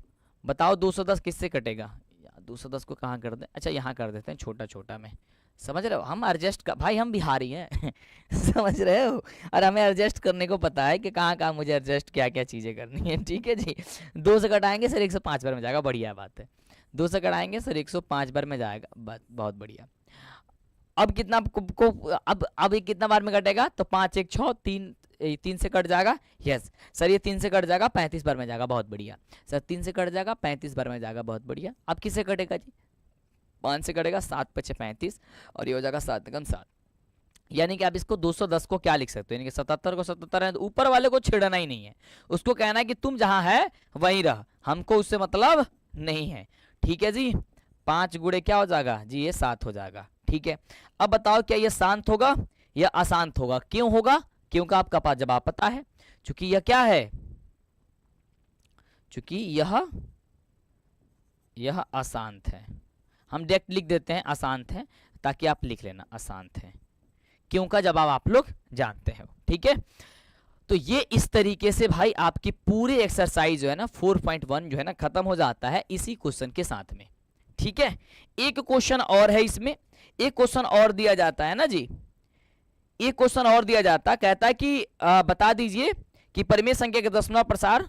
बताओ 210 किससे कटेगा? 210 को कहाँ कर दें? अच्छा यहाँ कर देते हैं छोटा छोटा में। समझ रहे हो, हम एडजस्ट कर भाई, हम बिहारी हैं समझ रहे हो, और हमें एडजस्ट करने को पता है कि कहाँ कहाँ मुझे एडजस्ट क्या क्या चीज़ें करनी है। ठीक है जी, 2 से कटाएंगे सर 105 बार में जाएगा, बढ़िया बात है। 2 से कटाएंगे सर 105 बार में जाएगा, बहुत बढ़िया। अब कितना को अब ये कितना बार में कटेगा? तो 5 1 6 3 से कट जाएगा। यस सर, ये 3 से कट जाएगा, 35 बार में जाएगा, बहुत बढ़िया सर। 3 से कट जाएगा, 35 बार में जाएगा, बहुत बढ़िया। अब किससे कटेगा जी? 5 से कटेगा, 7 5 35 और ये हो जाएगा 7 कम 7। यानी कि आप इसको 210 को क्या लिख सकते हो, यानी कि 77 को 77 है, तो ऊपर वाले को छेड़ना ही नहीं है, उसको कहना है कि तुम जहां है वहीं रह, हमको उससे मतलब नहीं है। ठीक है जी, 5 गुणे क्या हो जाएगा जी? ये 7 हो जाएगा। ठीक है, अब बताओ क्या ये शांत होगा या अशांत होगा? क्यों होगा? क्योंकि आपका पास जवाब पता है, चूंकि यह क्या है, चूंकि यह अशांत है। हम डायरेक्ट लिख देते हैं अशांत है, ताकि आप लिख लेना अशांत है। क्यों का जवाब आप लोग जानते हो। ठीक है, तो ये इस तरीके से भाई आपकी पूरी एक्सरसाइज जो है ना 4.1 जो है ना खत्म हो जाता है इसी क्वेश्चन के साथ में। ठीक है, एक क्वेश्चन और है इसमें, एक क्वेश्चन और दिया जाता है ना जी, एक क्वेश्चन और दिया जाता है, कहता है कि बता दीजिए कि परिमेय संख्या के दशमलव प्रसार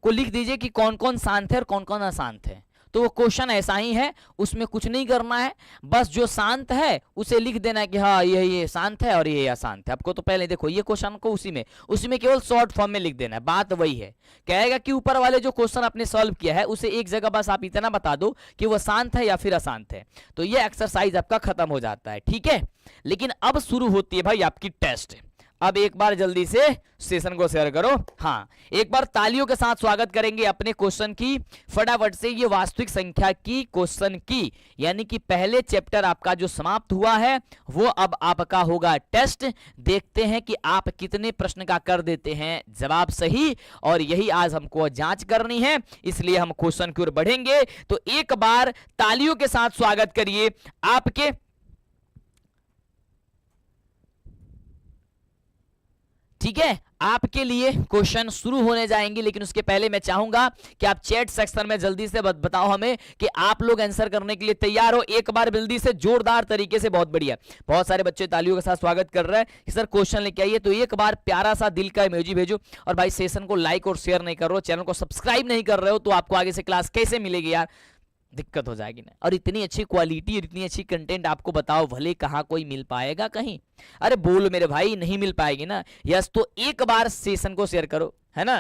को लिख दीजिए कि कौन कौन शांत है और कौन कौन अशांत है। तो वो क्वेश्चन ऐसा ही है, उसमें कुछ नहीं करना है, बस जो शांत है उसे लिख देना है कि हाँ ये शांत है और ये अशांत है। आपको तो पहले देखो ये क्वेश्चन को उसी में केवल शॉर्ट फॉर्म में लिख देना है। बात वही है, कहेगा कि ऊपर वाले जो क्वेश्चन आपने सॉल्व किया है उसे एक जगह बस आप इतना बता दो कि वो शांत है या फिर अशांत है, तो ये एक्सरसाइज आपका खत्म हो जाता है। ठीक है, लेकिन अब शुरू होती है भाई आपकी टेस्ट। अब एक बार जल्दी से सेशन को शेयर करो। हाँ, एक बार तालियों के साथ स्वागत करेंगे अपने क्वेश्चन की फटाफट से। ये वास्तविक संख्या की क्वेश्चन की, यानी कि पहले चैप्टर आपका जो समाप्त हुआ है वो अब आपका होगा टेस्ट। देखते हैं कि आप कितने प्रश्न का कर देते हैं जवाब सही, और यही आज हमको जांच करनी है, इसलिए हम क्वेश्चन की ओर बढ़ेंगे। तो एक बार तालियों के साथ स्वागत करिए आपके ठीक है, आपके लिए क्वेश्चन शुरू होने जाएंगे, लेकिन उसके पहले मैं चाहूंगा कि आप चैट सेक्शन में जल्दी से बताओ हमें कि आप लोग आंसर करने के लिए तैयार हो। एक बार जल्दी से जोरदार तरीके से, बहुत बढ़िया, बहुत सारे बच्चे तालियों के साथ स्वागत कर रहे हैं कि सर क्वेश्चन लेके आइए। तो एक बार प्यारा सा दिल का इमोजी भेजो, और भाई सेशन को लाइक और शेयर नहीं कर रहे हो, चैनल को सब्सक्राइब नहीं कर रहे हो, तो आपको आगे से क्लास कैसे मिलेगी यार, दिक्कत हो जाएगी ना। और इतनी अच्छी क्वालिटी और इतनी अच्छी कंटेंट आपको बताओ भले कहाँ कोई मिल पाएगा कहीं? अरे बोल मेरे भाई, नहीं मिल पाएगी ना। यस, तो एक बार सेशन को शेयर करो, है ना।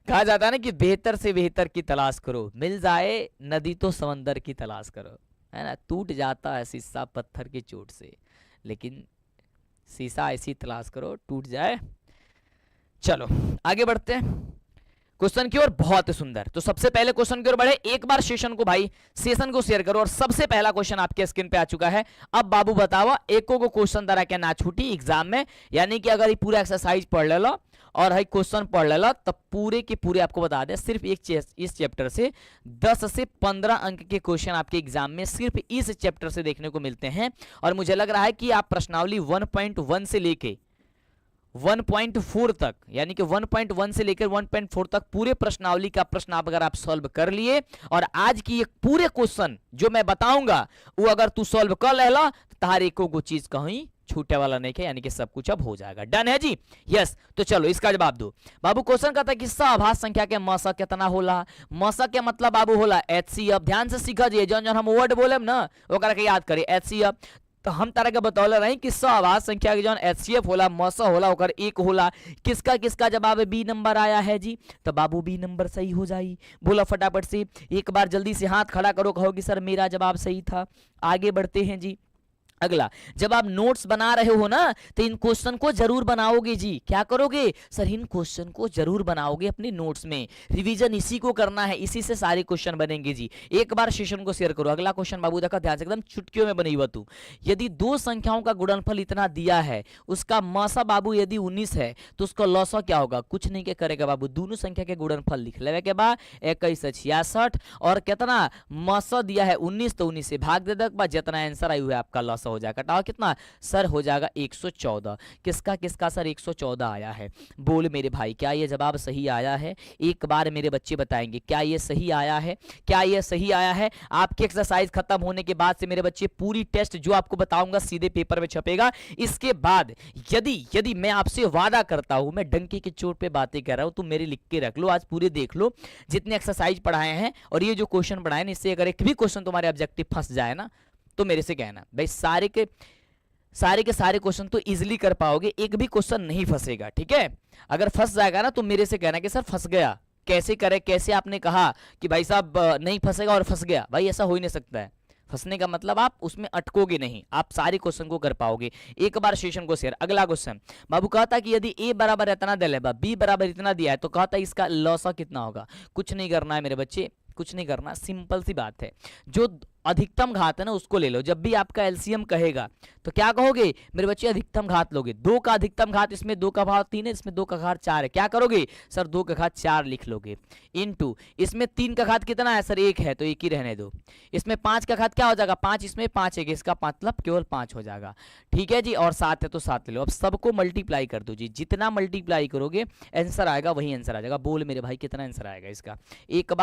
कहा जाता है ना कि बेहतर से बेहतर की तलाश करो, मिल जाए नदी तो समंदर की तलाश करो, है ना। टूट जाता है शीशा पत्थर की चोट से, लेकिन शीशा ऐसी तलाश करो टूट जाए। चलो आगे बढ़ते हैं क्वेश्चन की ओर। बहुत सुंदर, तो सबसे पहले क्वेश्चन की ओर बढ़े। एक बार सेशन को भाई सेशन को शेयर करो, और सबसे पहला क्वेश्चन आपके स्क्रीन पे आ चुका है। अब बाबू बताओ एको को क्वेश्चन तरह क्या ना छूटी एग्जाम में, यानी कि अगर ये पूरा एक्सरसाइज पढ़ ले लो और है क्वेश्चन पढ़ ले लो, तब पूरे के पूरे आपको बता दें सिर्फ इस चैप्टर से 10 से 15 अंक के क्वेश्चन आपके एग्जाम में सिर्फ इस चैप्टर से देखने को मिलते हैं। और मुझे लग रहा है कि आप प्रश्नावली 1.1 से लेके 1.4 तक, यानी कि 1.1 से लेकर 1.4 तक पूरे प्रश्नावली का प्रश्न आप अगर आप सॉल्व कर लिए, और आज की एक पूरे क्वेश्चन जो मैं बताऊंगा वो अगर तू सॉल्व कर लेला, तो तार एको को चीज कहीं छूटे वाला नहीं है, यानी कि सब कुछ अब हो जाएगा। डन है जी। यस, तो चलो इसका जवाब दो। बाबू क्वेश्चन कहता है कि सहभाज्य संख्या के मसा कितना होला? मसा के मतलब बाबू होला HCF। ध्यान से सीखा जी, जौन जौन हम वर्ड बोले ना ओकरा के याद करिए HCF। तो हम तरह के बतौले रही कि सहभाज्य संख्या के जौन HCF होला मसा होला ओकर एक होला। किसका किसका जवाब बी नंबर आया है जी? तो बाबू बी नंबर सही हो जाई। बोला फटाफट से, एक बार जल्दी से हाथ खड़ा करो, कहो कि सर मेरा जवाब सही था। आगे बढ़ते हैं जी, अगला, जब आप नोट्स बना रहे हो ना तो इन क्वेश्चन को जरूर बनाओगे जी। क्या करोगे सर, इन क्वेश्चन को जरूर बनाओगे अपने नोट्स में। रिवीजन इसी को करना है, इसी से सारे क्वेश्चन बनेंगे जी। एक बार सेशन को शेयर करो। अगला क्वेश्चन बाबू देखा ध्यान से, एकदम चुटकियों में बनी हुआ तू। यदि दो संख्याओं का गुणनफल इतना दिया है, उसका मसा बाबू यदि 19 है तो उसका लौसा क्या होगा? कुछ नहीं के करेगा बाबू, दोनों संख्या के गुणनफल लिख लेवे के बाद 21 से 66 और कितना मसा दिया है 19, तो 19 से भाग दे दे, जितना आंसर आयु है आपका लौसा हो जाएगा। कटाओ कितना सर? हो जाएगा 114। किसका किसका सर 114 आया है? बोल मेरे भाई, क्या ये जवाब सही आया है? एक बार मेरे बच्चे बताएंगे क्या ये सही आया है? क्या ये सही आया है? आपकी एक्सरसाइज खत्म होने के बाद से मेरे बच्चे पूरी टेस्ट जो आपको बताऊंगा सीधे पेपर में छपेगा। इसके बाद यदि यदि मैं आपसे वादा करता हूं, मैं डंके की चोट पे बातें कर रहा हूं, तो मेरे लिख के रख लो, आज पूरे देख लो जितने एक्सरसाइज पढ़ाए हैं और ये जो क्वेश्चन पढ़ाए ना, इससे अगर एक भी क्वेश्चन तुम्हारे ऑब्जेक्टिव फंस जाए ना, तो मेरे से कहना भाई, सारे के सारे क्वेश्चन तो इजीली कर पाओगे, एक भी क्वेश्चन नहीं फंसेगा। ठीक है, अगर फंस जाएगा ना तो मेरे से कहना कि सर फंस गया, कैसे करे, कैसे आपने कहा कि भाई साहब नहीं फंसेगा और फंस गया। भाई ऐसा हो ही नहीं सकता है। फंसने का मतलब आप उसमें अटकोगे नहीं, आप सारे क्वेश्चन को कर पाओगे। एक बार सेशन को शेयर। अगला क्वेश्चन बाबू कहता कि यदि a बराबर इतना दिया है, b बराबर इतना दिया है, तो कहता है इसका लौसा कितना होगा? कुछ नहीं करना है मेरे बच्चे, कुछ नहीं करना, सिंपल सी बात है। जो अधिकतम घात है ना उसको ले लो। जब भी आपका एलसीएम कहेगा तो क्या कहोगे मेरे बच्चे? अधिकतम घात लोगे। 2 का अधिकतम घात, इसमें 2 का घात 3 है, इसमें 2 का घात 4 है, क्या करोगे सर? 2 का घात 4 लिख लोगे। इनटू इसमें 3 का घात कितना है सर? 1 है, तो 1 ही रहने दो। इसमें 5 का घात क्या हो जाएगा? 5, इसमें 5 है, इसका मतलब केवल 5 हो जाएगा। ठीक है जी, और 7 है तो 7 ले लो। अब सबको मल्टीप्लाई कर दो जी, जितना मल्टीप्लाई करोगे आंसर आएगा वही आंसर आ जाएगा। बोल मेरे भाई कितना आंसर आएगा इसका? एक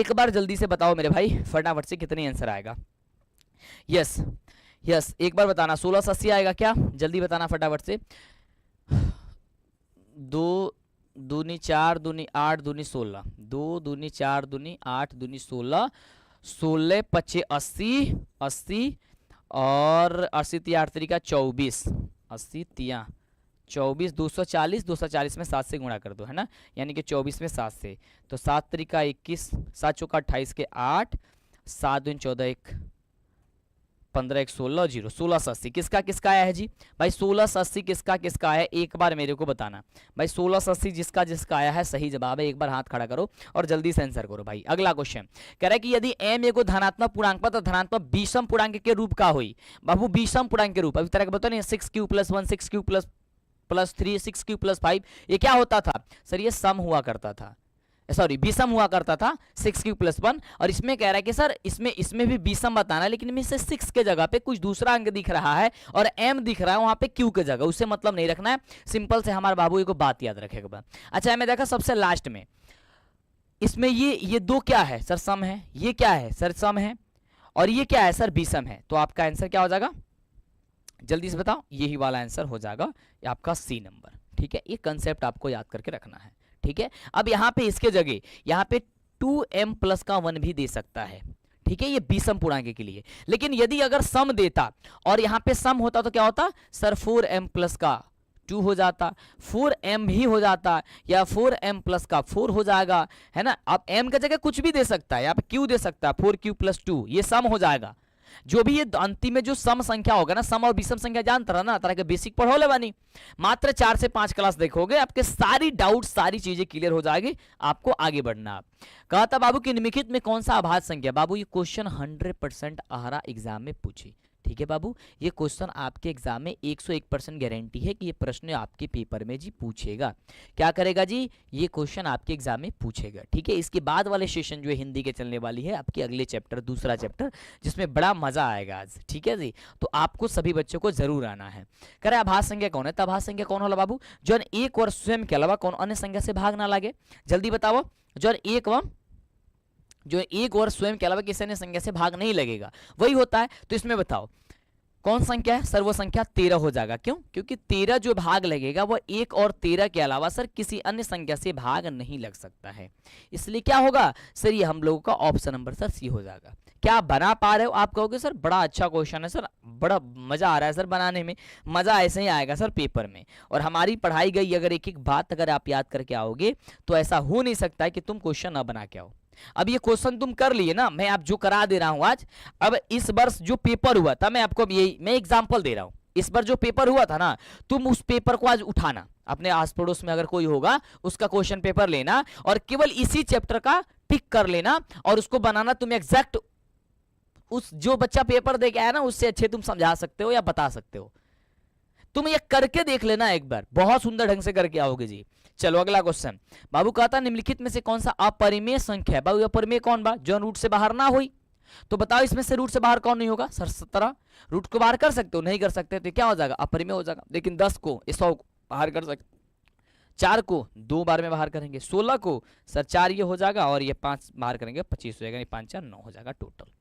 बार जल्दी से बताओ मेरे भाई, फटाफट से कितने आंसर आएगा? यस यस, एक बार बताना। 1680 आएगा क्या? जल्दी बताना फटाफट से। 2 दूनी 4 दूनी 8 दूनी 16, 2 दूनी 4 दूनी 8 दूनी 16, 16 पचे 80, 80 और 80 तिया 8 तरीका 24, 80 तिया 24, 240, 240 में 7 से गुणा कर दो, है ना, यानी कि 24 में 7 से, तो 7 तरीका 21, 7 चौका 28 के 8, 7 दूनी 14, 1 15, 1 16, 0, 1680 किसका किसका आया है जी? भाई 1680 किसका किसका आया है? एक बार मेरे को बताना भाई। 1680 जिसका जिसका आया है सही जवाब है। एक बार हाथ खड़ा करो और जल्दी से आंसर करो भाई। अगला क्वेश्चन कह रहा है कि यदि m एगो धनात्मक पूर्णांक तो धनात्मक विषम पूर्णांक के रूप का हुई। बाबू विषम पूर्णांक के रूप, अभी तरह का बताओ नहीं, 6q + 1 6q + 3 6q + 5, ये क्या होता था सर? ये सम हुआ करता था, सॉरी विषम हुआ करता था 6q + 1। और इसमें कह रहा है कि सर इसमें भी विषम बताना, लेकिन इनमें से 6 के जगह पे कुछ दूसरा अंक दिख रहा है और m दिख रहा है वहां पे q के जगह, उससे मतलब नहीं रखना है। सिंपल से हमारे बाबू को बात याद रखेगा। अच्छा मैं देखा सबसे लास्ट में इसमें ये दो क्या है सर? सम है। ये क्या है सर? सम है। और ये क्या है सर? विषम है। तो आपका आंसर क्या हो जाएगा? जल्दी से बताओ। यही वाला आंसर हो जाएगा आपका सी नंबर। ठीक है, ये कंसेप्ट आपको याद करके रखना है। ठीक है, अब यहाँ पे इसके जगह यहाँ पे 2m+ का 1 भी दे सकता है। ठीक है, ये विषम पूर्णांक के लिए। लेकिन यदि अगर सम देता और यहाँ पे सम होता तो क्या होता सर? 4m+ का 2 हो जाता, 4m भी हो जाता, या 4m+ का 4 हो जाएगा, है ना। अब m की जगह कुछ भी दे सकता है, यहाँ पे q दे सकता है, 4q + 2, ये सम हो जाएगा। जो भी ये अंतिम में जो सम संख्या होगा ना, सम और विषम संख्या जानता रहा ना, तरह के बेसिक पढ़ो ले बानी। मात्र 4 से 5 क्लास देखोगे, आपके सारी डाउट सारी चीजें क्लियर हो जाएगी, आपको आगे बढ़ना। कहा था बाबू कि निम्नलिखित में कौन सा अभाज्य संख्या? बाबू ये क्वेश्चन 100% आ रहा एग्जाम में पूछे। ठीक है बाबू, ये क्वेश्चन आपके एग्जाम में 101% गारंटी है कि ये प्रश्न आपके पेपर में जी पूछेगा। क्या करेगा जी? ये क्वेश्चन आपके एग्जाम में पूछेगा। ठीक है, इसके बाद वाले सेशन जो है हिंदी के चलने वाली है आपके अगले चैप्टर, दूसरा चैप्टर, जिसमें बड़ा मजा आएगा आज। ठीक है जी, तो आपको सभी बच्चों को जरूर आना है। कह रहे आभाज्य संख्या कौन है? तो आभाज्य संख्या कौन होला बाबू? जो एक वर्ष स्वयं के अलावा कौन अन्य संख्या से भाग ना लगे। जल्दी बताओ। जो एक वर्ष स्वयं के अलावा किसी अन्य संख्या से भाग नहीं लगेगा, वही होता है। तो इसमें बताओ कौन संख्या है सर? वो संख्या 13 हो जाएगा। क्यों? क्योंकि 13 जो भाग लगेगा वो 1 और 13 के अलावा सर किसी अन्य संख्या से भाग नहीं लग सकता है। इसलिए क्या होगा सर? ये हम लोगों का ऑप्शन नंबर सर सी हो जाएगा। क्या बना पा रहे हो? आप कहोगे सर बड़ा अच्छा क्वेश्चन है सर, बड़ा मजा आ रहा है सर बनाने में। मजा ऐसे ही आएगा सर पेपर में। और हमारी पढ़ाई गई अगर एक एक बात अगर आप याद करके आओगे तो ऐसा हो नहीं सकता है कि तुम क्वेश्चन ना बना के आओ। अब ये क्वेश्चन तुम कर लिए ना, मैं आप जो करा दे रहा हूं आज। अब इस वर्ष जो पेपर हुआ था, मैं आपको यही मैं एग्जांपल दे रहा हूं, इस बार जो पेपर हुआ था ना, तुम उस पेपर को आज उठाना, अपने आस पड़ोस में अगर कोई होगा उसका क्वेश्चन पेपर लेना और केवल इसी चैप्टर का पिक कर लेना और उसको बनाना। तुम एग्जैक्ट उस जो बच्चा पेपर दे के आया ना उससे अच्छे तुम समझा सकते हो या बता सकते हो। तुम ये करके देख लेना एक बार, बहुत सुंदर ढंग से करके आओगे जी। चलो अगला क्वेश्चन। बाबू कहता निम्नलिखित में से कौन सा अपरिमेय संख्या है? बाबू अपरिमेय कौन बा? जो रूट से बाहर ना हुई। तो बताओ इसमें से रूट से बाहर कौन नहीं होगा? सर 17। रूट को बाहर कर सकते हो? नहीं कर सकते, तो क्या हो जाएगा? अपरिमेय हो जाएगा। लेकिन 10 को 100 को बाहर कर सकते, 4 को 2 बार में बाहर करेंगे, 16 को सर 4 ये हो जाएगा और ये 5 बाहर करेंगे 25 हो जाएगा, 5 4 9 हो जाएगा टोटल।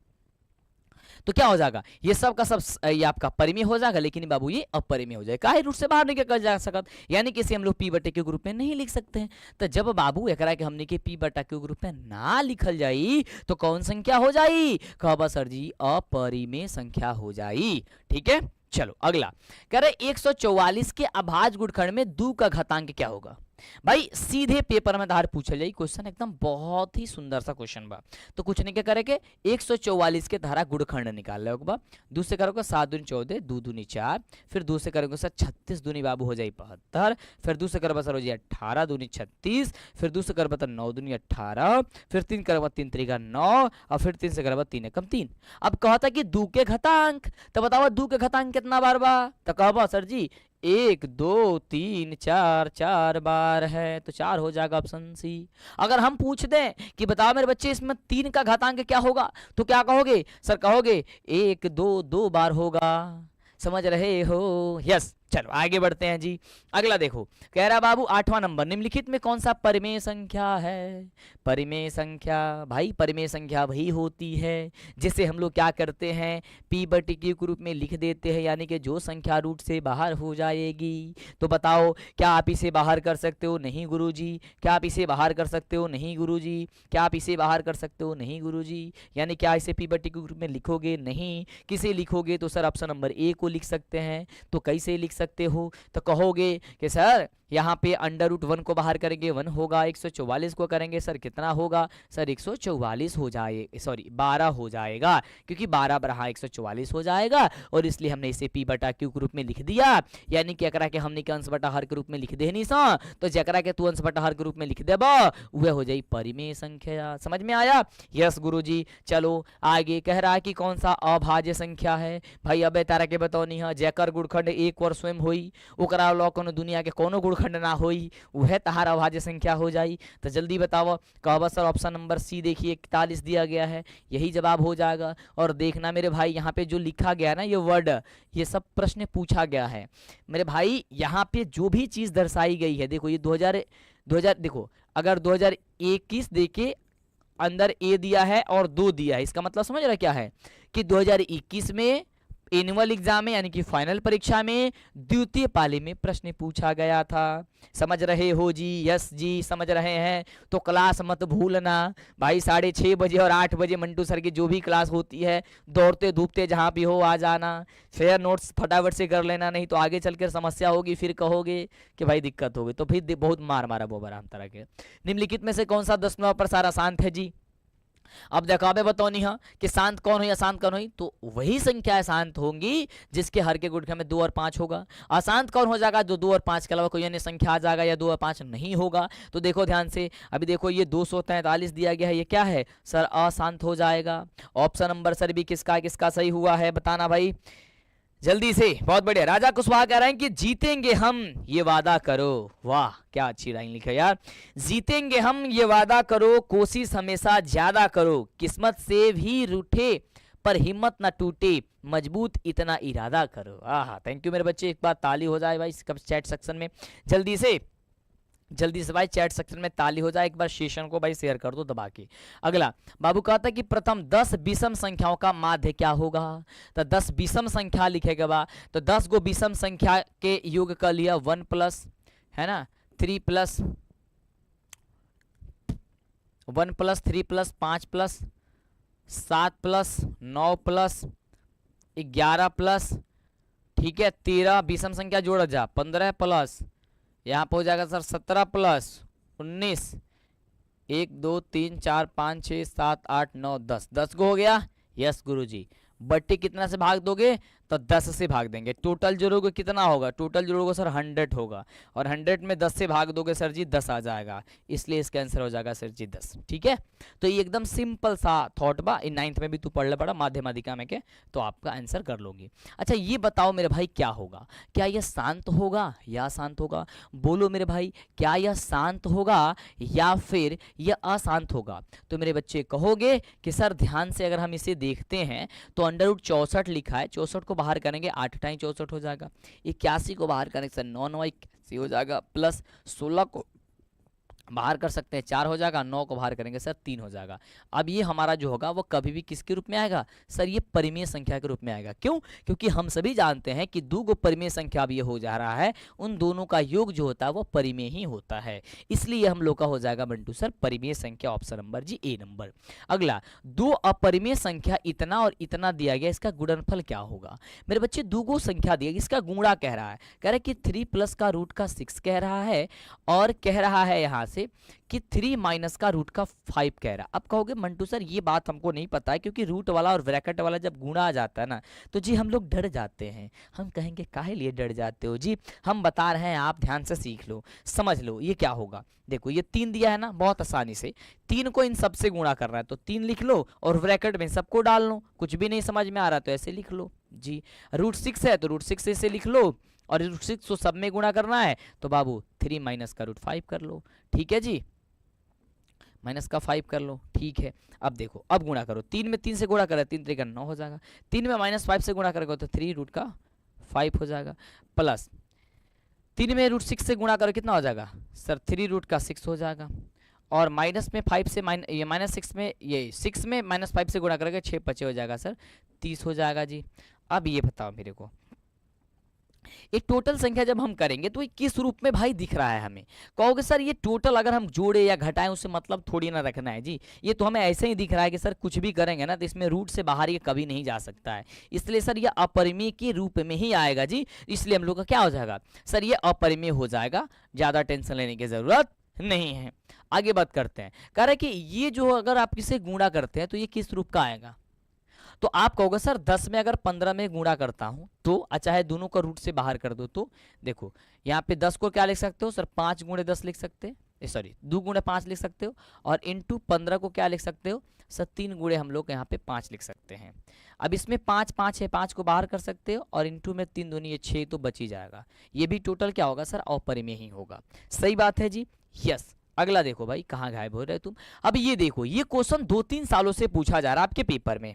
तो क्या हो जाएगा? ये सब का सब ये आपका परिमेय हो जाएगा, लेकिन बाबू ये अपरिमेय हो जाएगा। काहे? रूट से बाहर नहीं कर जा सकत, यानी कि इसे हम लोग पी बटे के ग्रुप में नहीं लिख सकते हैं। तो जब बाबू एकरा के हमने के पी बटा के ग्रुप में ना लिखल जाई तो कौन संख्या हो जाई? कहबा सर जी अपरिमेय संख्या हो जाई। ठीक है, चलो अगला कह रहे 144 के अभाज्य गुणनखंड में 2 का घातांक क्या होगा? भाई सीधे पेपर में धार पूछल जाई क्वेश्चन, एकदम बहुत ही सुंदर सा क्वेश्चन बा। तो कुछ नहीं क्या करेंगे, 144 के धारा गुणनखंड निकाल ले बा। 2 से करोगे 7 दूनी 14, 2 दूनी 4, फिर 2 से करोगे सर 36 दूनी बाबू हो जाए 72, फिर 2 से करोगे सर हो जाए 18 दूनी 36, फिर 2 से करोगे तो 9 दूनी 18, फिर 3 करोगे 3 त्रिका 9 और फिर 3 से करोगे 3 एकम 3। अब कहता कि 2 के घातांक, तो बताओ 2 के घातांक कितना बार बा? तो कहबा सर जी 1 2 3 4 4 बार है, तो 4 हो जाएगा ऑप्शन सी। अगर हम पूछ दें कि बताओ मेरे बच्चे इसमें 3 का घातांक क्या होगा, तो क्या कहोगे? सर कहोगे 1 2 2 बार होगा। समझ रहे हो? यस। चलो आगे बढ़ते हैं जी। अगला देखो, कह रहा बाबू 8वां नंबर, निम्नलिखित में कौन सा परिमेय संख्या है? परिमेय संख्या, भाई परिमेय संख्या वही होती है जिसे हम लोग क्या करते हैं, पी बटे क्यू के रूप में लिख देते हैं, यानी कि जो संख्या रूट से बाहर हो जाएगी। तो बताओ क्या आप इसे बाहर कर सकते हो? नहीं गुरुजी। क्या आप इसे बाहर कर सकते हो? नहीं गुरुजी। क्या आप इसे बाहर कर सकते हो? नहीं गुरुजी। यानी क्या इसे पी बटे क्यू के रूप में लिखोगे? नहीं। किसे लिखोगे? तो सर ऑप्शन नंबर ए को लिख सकते हैं। तो कैसे लिख सकते हो? तो कहोगे कि सर यहाँ पे अंडर रूट 1 को बाहर करेंगे 1 होगा, 144 को करेंगे सर कितना होगा? सर 144 हो जाए, सॉरी 12 हो जाएगा, क्योंकि 12 बराहा 144 हो जाएगा और इसलिए हमने इसे पी बटा क्यू के रूप में लिख दिया। यानी कि एकरा के हमने के अंश बटा हर के रूप में लिख देनी सा, तो जकरा के तू अंश बटा हर के रूप में लिख देबा वह हो जाए परिमेय संख्या। समझ में आया? यस गुरुजी। चलो आगे कह रहा है कि कौन सा अभाज्य संख्या है? भाई अब तारा के बताओ नहीं है, जैकर गुणखंड एक और स्वयं होई ओकरा अलावा कोनो दुनिया के कोनो गुणखंड ना होई, वह तहार अभाज्य संख्या हो जाई। तो जल्दी बताओ। कहबा सर ऑप्शन नंबर सी देखिए 41 दिया गया है, यही जवाब हो जाएगा। और देखना मेरे भाई यहाँ पे जो लिखा गया ना ये वर्ड, ये सब प्रश्न पूछा गया है मेरे भाई। यहाँ पे जो भी चीज दर्शाई गई है, देखो ये 2000 देखो, अगर 2021 देखे अंदर ए दिया है और 2 दिया है, इसका मतलब समझ रहा क्या है कि 2021 में एनुअल एग्जाम में यानी कि फाइनल परीक्षा में द्वितीय पाली में प्रश्न पूछा गया था। समझ रहे हो जी? यस जी समझ रहे हैं। तो क्लास मत भूलना भाई, 6:30 बजे और 8 बजे मंटू सर की जो भी क्लास होती है, दौड़ते धूपते जहाँ भी हो आ जाना, फेयर नोट्स फटाफट से कर लेना, नहीं तो आगे चलकर समस्या होगी, फिर कहोगे कि भाई दिक्कत होगी, तो फिर बहुत मार मारा वो बराम तरह के। निम्नलिखित में से कौन सा 10वां प्रसार शांत है जी? अब देखाबे बताओनी है कि शांत कौन हुई अशांत कौन हुई, तो वही संख्या शांत होंगी जिसके हर के गुणनखंड में 2 और 5 होगा। अशांत कौन हो जाएगा? जो 2 और 5 के अलावा कोई अन्य संख्या आ जाएगा या 2 और 5 नहीं होगा। तो देखो ध्यान से, अभी देखो ये 243 दिया गया है, ये क्या है सर? अशांत हो जाएगा। ऑप्शन नंबर सर भी किसका किसका सही हुआ है बताना भाई जल्दी से। बहुत बढ़िया। राजा कुशवाहा कह रहे हैं कि जीतेंगे हम ये वादा करो। वाह क्या अच्छी लाइन लिखा यार। जीतेंगे हम ये वादा करो, कोशिश हमेशा ज्यादा करो, किस्मत से भी रूठे पर हिम्मत ना टूटे, मजबूत इतना इरादा करो। आहा थैंक यू मेरे बच्चे। एक बार ताली हो जाए भाई चैट सेक्शन में जल्दी से भाई चैट सेक्शन में ताली हो जाए। एक बार सेशन को भाई शेयर कर दो दबा के। अगला बाबू कहता है कि प्रथम 10 विषम संख्याओं का माध्य क्या होगा? तो 10 विषम संख्या लिखेगा बा, तो 10 गो विषम संख्या के योग कर लिया 1 प्लस है ना 3 plus 1 plus 3 plus 5 plus 7 plus 9 plus 11 plus ठीक है 13 विषम संख्या जोड़ा जा 15 प्लस यहाँ पे हो जाएगा सर 17 प्लस 19 1 2 3 4 5 6 7 8 9 10, 10 को हो गया। यस गुरुजी। बट्टी कितना से भाग दोगे? तो 10 से भाग देंगे। टोटल जोड़ोगे कितना होगा? टोटल जोड़ोगे सर 100 होगा, और 100 में 10 से भाग दोगे सर जी 10 आ जाएगा, इसलिए इसका आंसर हो जाएगा सर जी 10। ठीक है, तो ये एकदम सिंपल सा थॉट बा, इन 9th में भी तू पढ़ ले पड़ा माध्यमिका में के, तो आपका आंसर कर लोगी। अच्छा ये बताओ मेरे भाई क्या होगा, क्या यह शांत होगा या अशांत होगा? बोलो मेरे भाई, क्या यह शांत होगा या फिर यह अशांत होगा? तो मेरे बच्चे कहोगे कि सर ध्यान से अगर हम इसे देखते हैं तो √64 लिखा है, 64 को बाहर करेंगे 8 टाइम 64 हो जाएगा, 81 को बाहर करेंगे सर 9 9 81 हो जाएगा, प्लस 16 को बाहर कर सकते हैं 4 हो जाएगा, 9 को बाहर करेंगे सर 3 हो जाएगा। अब ये हमारा जो होगा वो कभी भी किसके रूप में आएगा? सर ये परिमेय संख्या के रूप में आएगा। क्यों? क्योंकि हम सभी जानते हैं कि दो गो परिमेय संख्या अब ये हो जा रहा है, उन दोनों का योग जो होता है वो परिमेय ही होता है, इसलिए हम लोग का हो जाएगा बंटू सर परिमेय संख्या, ऑप्शन नंबर जी ए नंबर। अगला, दो अपरिमेय संख्या इतना और इतना दिया गया, इसका गुणनफल क्या होगा? मेरे बच्चे दो गो संख्या दिया, इसका गुणा कह रहा है, कह रहा है कि 3 प्लस का रूट का 6 कह रहा है, और कह रहा है यहाँ से कि 3 माइनस का रूट का 5 कह रहा है। अब कहोगे मंटू सर ये बात हमको नहीं पता है, क्योंकि रूट वाला और ब्रैकेट वाला जब गुणा आ जाता है ना तो जी हम लोग डर जाते हैं। हम कहेंगे काहे लिए डर जाते हो जी? हम बता रहे हैं, आप ध्यान से सीख लो, समझ लो ये क्या होगा। देखो ये 3 दिया है ना, बहुत आसानी से 3 को इन सबसे गुणा करना है, तो 3 लिख लो और ब्रैकेट में सबको डाल लो। कुछ भी नहीं समझ में आ रहा तो ऐसे लिख लो जी। √6 है तो √6 ऐसे लिख लो, और √6 को सब में गुणा करना है तो बाबू 3 माइनस का √5 कर लो। ठीक है जी, माइनस का 5 कर लो। ठीक है, अब देखो अब गुणा करो, 3 में 3 से गुणा करें 3 3 का 9 हो जाएगा, 3 में -5 से गुणा करेगा तो 3 रूट का 5 हो जाएगा, प्लस 3 में √6 से गुणा करो कितना हो जाएगा सर? 3 रूट का 6 हो जाएगा, और माइनस में 5 से ये -6 में, ये 6 में -5 से गुणा करेगा 6 5 हो जाएगा सर 30 हो जाएगा जी। अब ये बताओ मेरे को, एक टोटल संख्या जब हम करेंगे तो ये किस रूप में भाई दिख रहा है हमें? कहोगे सर ये टोटल अगर हम जोड़े या घटाएं उससे मतलब थोड़ी ना रखना है जी, ये तो हमें ऐसे ही दिख रहा है कि सर कुछ भी करेंगे ना तो इसमें रूट से बाहर ये कभी नहीं जा सकता है, इसलिए सर ये अपरिमेय के रूप में ही आएगा जी। इसलिए हम लोग का क्या हो जाएगा सर? ये अपरिमेय हो जाएगा, ज़्यादा टेंशन लेने की ज़रूरत नहीं है। आगे बात करते हैं, कह रहे कि ये जो अगर आप इसे गुणा करते हैं तो ये किस रूप का आएगा? तो आप कहोगे सर 10 में अगर 15 में गुणा करता हूं तो अच्छा है, दोनों का रूट से बाहर कर दो, तो देखो यहाँ पे 10 को क्या लिख सकते हो सर? 5 गुणे 10 लिख सकते हैं, सॉरी 2 गुणे 5 लिख सकते हो, और इंटू 15 को क्या लिख सकते हो सर? 3 गुणे हम लोग यहाँ पे 5 लिख सकते हैं। अब इसमें 5 5 है, 5 को बाहर कर सकते हो, और इंटू में 3 दूनी 6 तो बच ही जाएगा। ये भी टोटल क्या होगा सर? अपरिमेय ही होगा। सही बात है जी, यस। अगला देखो भाई, कहाँ गायब हो रहे तुम? अब ये देखो, ये क्वेश्चन 2-3 सालों से पूछा जा रहा है आपके पेपर में,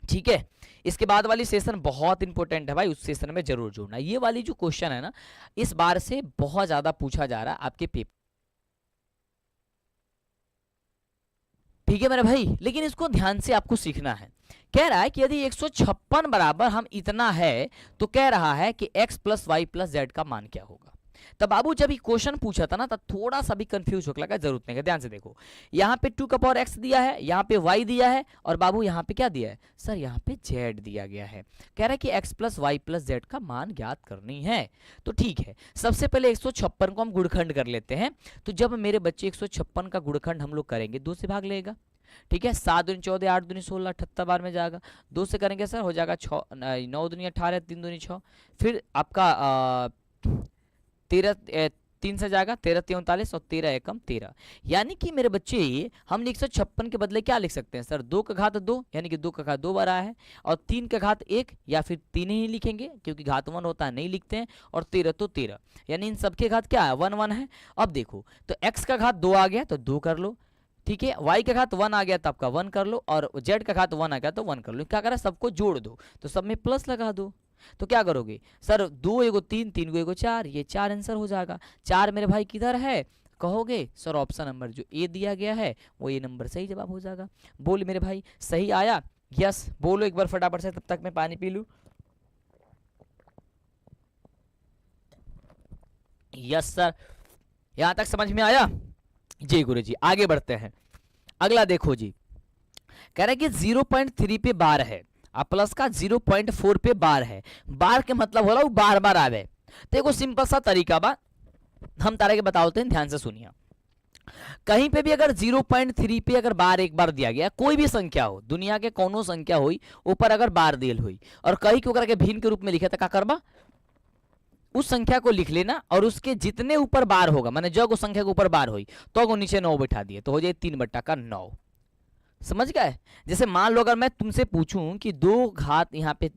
ठीक है। इसके बाद वाली सेशन बहुत इंपॉर्टेंट है भाई, उस सेशन में जरूर जोड़ना। ये वाली जो क्वेश्चन है ना, इस बार से बहुत ज्यादा पूछा जा रहा है आपके पेपर, ठीक है मेरे भाई, लेकिन इसको ध्यान से आपको सीखना है। कह रहा है कि यदि 156 बराबर हम इतना है तो कह रहा है कि x + y + z का मान क्या होगा? तब बाबू जब ये क्वेश्चन पूछा था ना तब थोड़ा सा भी कंफ्यूज होने लगा, जरूरत नहीं है। ध्यान से देखो, यहाँ पे 2 का पावर x दिया है, यहाँ पे y दिया है, और बाबू यहाँ पे क्या दिया है सर? यहाँ पे z दिया गया है। कह रहा है कि x + y + z का मान ज्ञात करनी है। तो ठीक है, सबसे पहले 156 को हम गुणखंड कर लेते हैं। तो जब मेरे बच्चे 156 का गुणखंड हम लोग करेंगे, 2 से भाग लेगा, ठीक है। 7 दूनी 14, 8 दूनी 16, 78 बार में जाएगा। 2 से करेंगे सर हो जाएगा 6, 9 दूनी 18, 3 दूनी 6, फिर आपका 13 3 से जाएगा 13 × 39 और 13 एकम 13। यानी कि मेरे बच्चे हम 156 के बदले क्या लिख सकते हैं सर? 2 का घात 2, यानी कि 2 का घात 2 बार आया है, और 3 का घात 1, या फिर 3 ही लिखेंगे क्योंकि घात 1 होता है नहीं लिखते हैं, और 13 तो 13, यानी इन सबके घात क्या है? 1 1 है। अब देखो तो x का घात 2 आ गया तो 2 कर लो, ठीक है। y का घात 1 आ गया तो आपका 1 कर लो, और z का घात 1 आ गया तो 1 कर लो। क्या करा? सबको जोड़ दो, तो सब में प्लस लगा दो। तो क्या करोगे सर? 2 एगो 3, 3 को एगो 4, ये 4 आंसर हो जाएगा। 4 मेरे भाई किधर है? कहोगे सर ऑप्शन नंबर जो ए दिया गया है वो ये नंबर सही जवाब हो जाएगा। बोल मेरे भाई सही आया? यस बोलो एक बार फटाफट से, तब तक मैं पानी पी लूं। यस सर, यहां तक समझ में आया जी गुरु जी। आगे बढ़ते हैं, अगला देखो जी, कह रहा है कि 0.3 पे बार है, प्लस का 0.4 पे बार है। बार के मतलब हो रहा वो बार बार आवे। देखो सिंपल सा तरीका बा, हम तारे के बताते हैं, ध्यान से सुनिए। कहीं पे भी अगर 0.3 पे अगर बार एक बार दिया गया, कोई भी संख्या हो, दुनिया के कोनो संख्या हुई, ऊपर अगर बार दिल हुई और कहीं के ऊपर के भिन्न के रूप में लिखा था, क्या करबा, उस संख्या को लिख लेना और उसके जितने ऊपर बार होगा, माने जो संख्या के ऊपर बार हुई तो नीचे 9 बैठा दिए, तो हो जाए 3/9। समझ गए। जैसे मान लो अगर मैं तुमसे पूछूं कि 2 घात यहाँ पे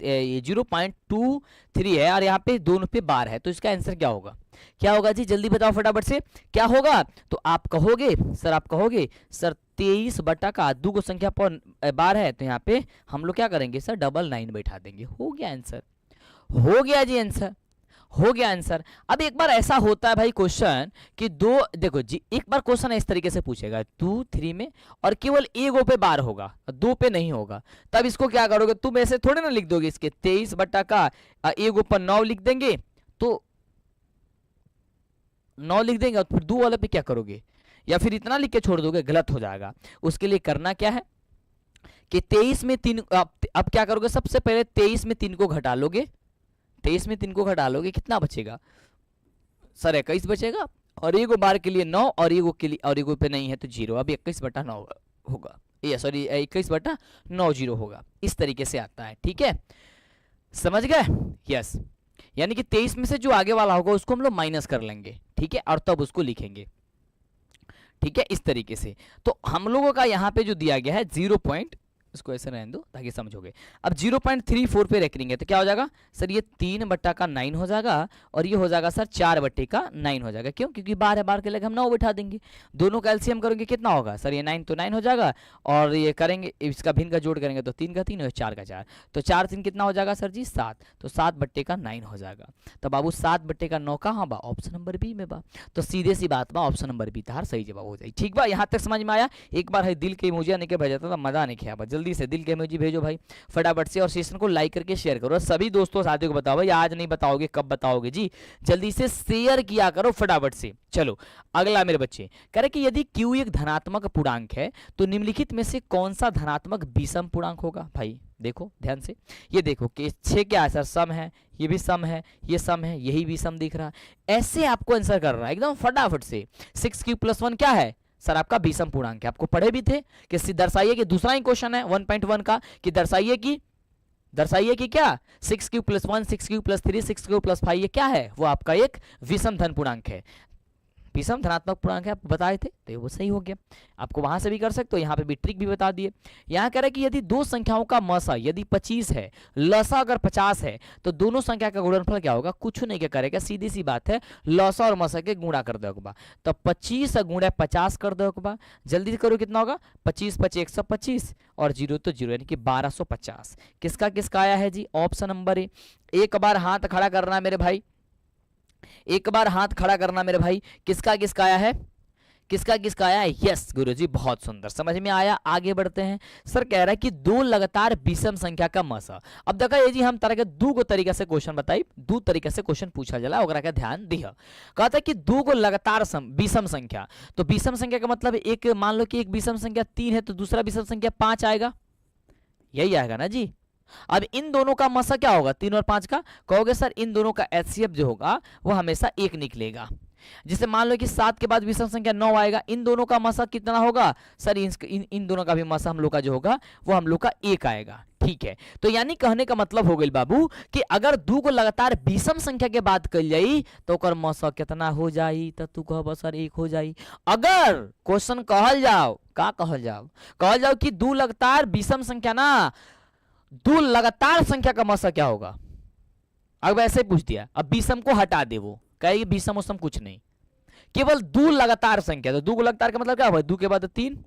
0.23 है और यहाँ पे दोनों पे बार है, तो इसका आंसर क्या होगा, क्या होगा जी, जल्दी बताओ फटाफट से क्या होगा। तो आप कहोगे सर 23/2 को संख्या पर बार है, तो यहाँ पे हम लोग क्या करेंगे सर 999 बैठा देंगे, हो गया आंसर, हो गया जी आंसर, हो गया आंसर। अब एक बार ऐसा होता है भाई क्वेश्चन कि देखो जी, एक बार क्वेश्चन इस तरीके से पूछेगा 2 3 में और केवल एगो पे बार होगा, 2 पे नहीं होगा, तब इसको क्या करोगे, तुम ऐसे थोड़े ना लिख दोगे, इसके 23/का एगो पर 9 लिख देंगे, तो 9 लिख देंगे और फिर 2 वाले पे क्या करोगे, या फिर इतना लिख के छोड़ दोगे, गलत हो जाएगा। उसके लिए करना क्या है कि 23 में 3, अब क्या करोगे, सबसे पहले 23 में 3 को घटा लोगे, 23 में 3 को घटा लोगे, कितना बचेगा सर 21 बचेगा, और एगो बार के लिए 9 और एगो के लिए और एगो पे नहीं है तो 0, अब 21/9 होगा, ये सॉरी 21/90 होगा, इस तरीके से आता है। ठीक है, समझ गए, यस। यानी कि 23 में से जो आगे वाला होगा उसको हम लोग माइनस कर लेंगे, ठीक है, और तब उसको लिखेंगे, ठीक है, इस तरीके से। तो हम लोगों का यहाँ पे जो दिया गया है 0. इसको ऐसे रहने दो ताकि समझोगे। अब 0.34 पे रखेंगे तो क्या हो जाएगा सर, ये 3/9 हो जाएगा और ये हो जाएगा सर 4/9 हो जाएगा। क्यों, क्योंकि बार है, बार के लगे हम 9 बैठा देंगे, दोनों का एलसीएम करेंगे कितना होगा सर, ये 9 तो 9 हो जाएगा, और ये करेंगे इसका भिन्न का जोड़ करेंगे तो 3 का 3 और 4 का 4, तो 4 3 कितना हो जाएगा सर जी 7, तो 7/9 हो जाएगा। तो बाबू 7/9 कहाँ बा, ऑप्शन नंबर बी में बा, तो सीधे सी बात बा ऑप्शन नंबर बी तार सही जवाब हो जाए। ठीक बा, यहाँ तक समझ में आया। एक बार है दिल के इमोजी नहीं के भेजा था, मजा नहीं किया, जल्दी से दिल के इमोजी भेजो भाई फटाफट से, और सेशन को लाइक करके शेयर करो, सभी दोस्तों साथियों को बताओ भाई, आज नहीं बताओगे कब बताओगे जी, जल्दी से शेयर किया करो फटाफट से। चलो अगला मेरे बच्चे कह रहे कि यदि Q एक धनात्मक पूर्णांक है तो निम्नलिखित में से कौन सा धनात्मक विषम पूर्णांक होगा। भाई देखो ध्यान से, ये देखो कि 6 क्या है सर, सम है, ये भी सम है, ये सम है, यही भी सम दिख रहा है, ऐसे आपको आंसर कर रहा है एकदम फटाफट से। 6Q + 1 क्या है सर, आपका विषम पूर्णांक है, आपको पढ़े भी थे कि दर्शाइए कि दूसरा ही क्वेश्चन है 1.1 का, कि दर्शाइए कि क्या 6Q + 1 6Q + 3 6Q + 5 ये क्या है, वो आपका एक विषम धन पूर्णांक है, विषम धनात्मक पूर्णांक है, आपको बताए थे तो वो सही हो गया। आपको वहां से भी कर सकते हो, यहाँ पे भी ट्रिक भी बता दिए। यहाँ कह रहा है कि यदि दो संख्याओं का मसा यदि 25 है, लसा अगर 50 है, तो दोनों संख्या का गुणनफल क्या होगा, कुछ नहीं क्या करेगा, सीधी सी बात है, लसा और मसा के गुणा कर दोगे, तो 25 गुणा 50 कर दोगे, जल्दी करो कितना होगा, 25 × 5 = 125 और 0 तो 0 यानी कि 1250। किसका किसका आया है जी, ऑप्शन नंबर ए। एक बार हाथ खड़ा करना मेरे भाई, एक बार हाथ खड़ा करना मेरे भाई, किसका किसका आया है, किसका किसका आया है, यस गुरुजी बहुत सुंदर, समझ में आया। आगे बढ़ते हैं। सर कह रहा है कि दो लगातार विषम संख्या का मसा। अब देखा ये जी हम तरह के दो को तरीके से क्वेश्चन बताई, दो तरीके से क्वेश्चन पूछा जाला, ओकरा का ध्यान दिया। कहता है कि दो को लगातार विषम संख्या, तो विषम संख्या का मतलब एक मान लो कि एक विषम संख्या 3 है तो दूसरा विषम संख्या 5 आएगा, यही आएगा ना जी। अब इन दोनों का मसा क्या होगा, 3 और 5 का, कहोगे सर इन दोनों का एचसीएफ जो होगा वो हमेशा 1 निकलेगा। जैसे मान लो कि 7 के बाद विषम संख्या 9 आएगा, इन दोनों का मसा कितना होगा सर, इन दोनों का भी मसा हम लोग का जो होगा वो हम लोग का 1 आएगा। ठीक है, तो यानी कहने का मतलब हो गई बाबू कि अगर दो को लगातार विषम संख्या के बात कर जाई तो ओकर मसा कितना हो जाई, तो तू कह सर 1 हो जाई। अगर क्वेश्चन कहल जाओ, का कहल जाओ कि दो लगातार विषम संख्या ना, दो लगातार संख्या का मसा क्या होगा, अब ऐसे पूछ दिया, अब विषम को हटा दे, वो कहेगी विषम उसम कुछ नहीं, केवल दो लगातार संख्या। तो दो को लगातार का मतलब क्या हुआ, 2 के बाद 3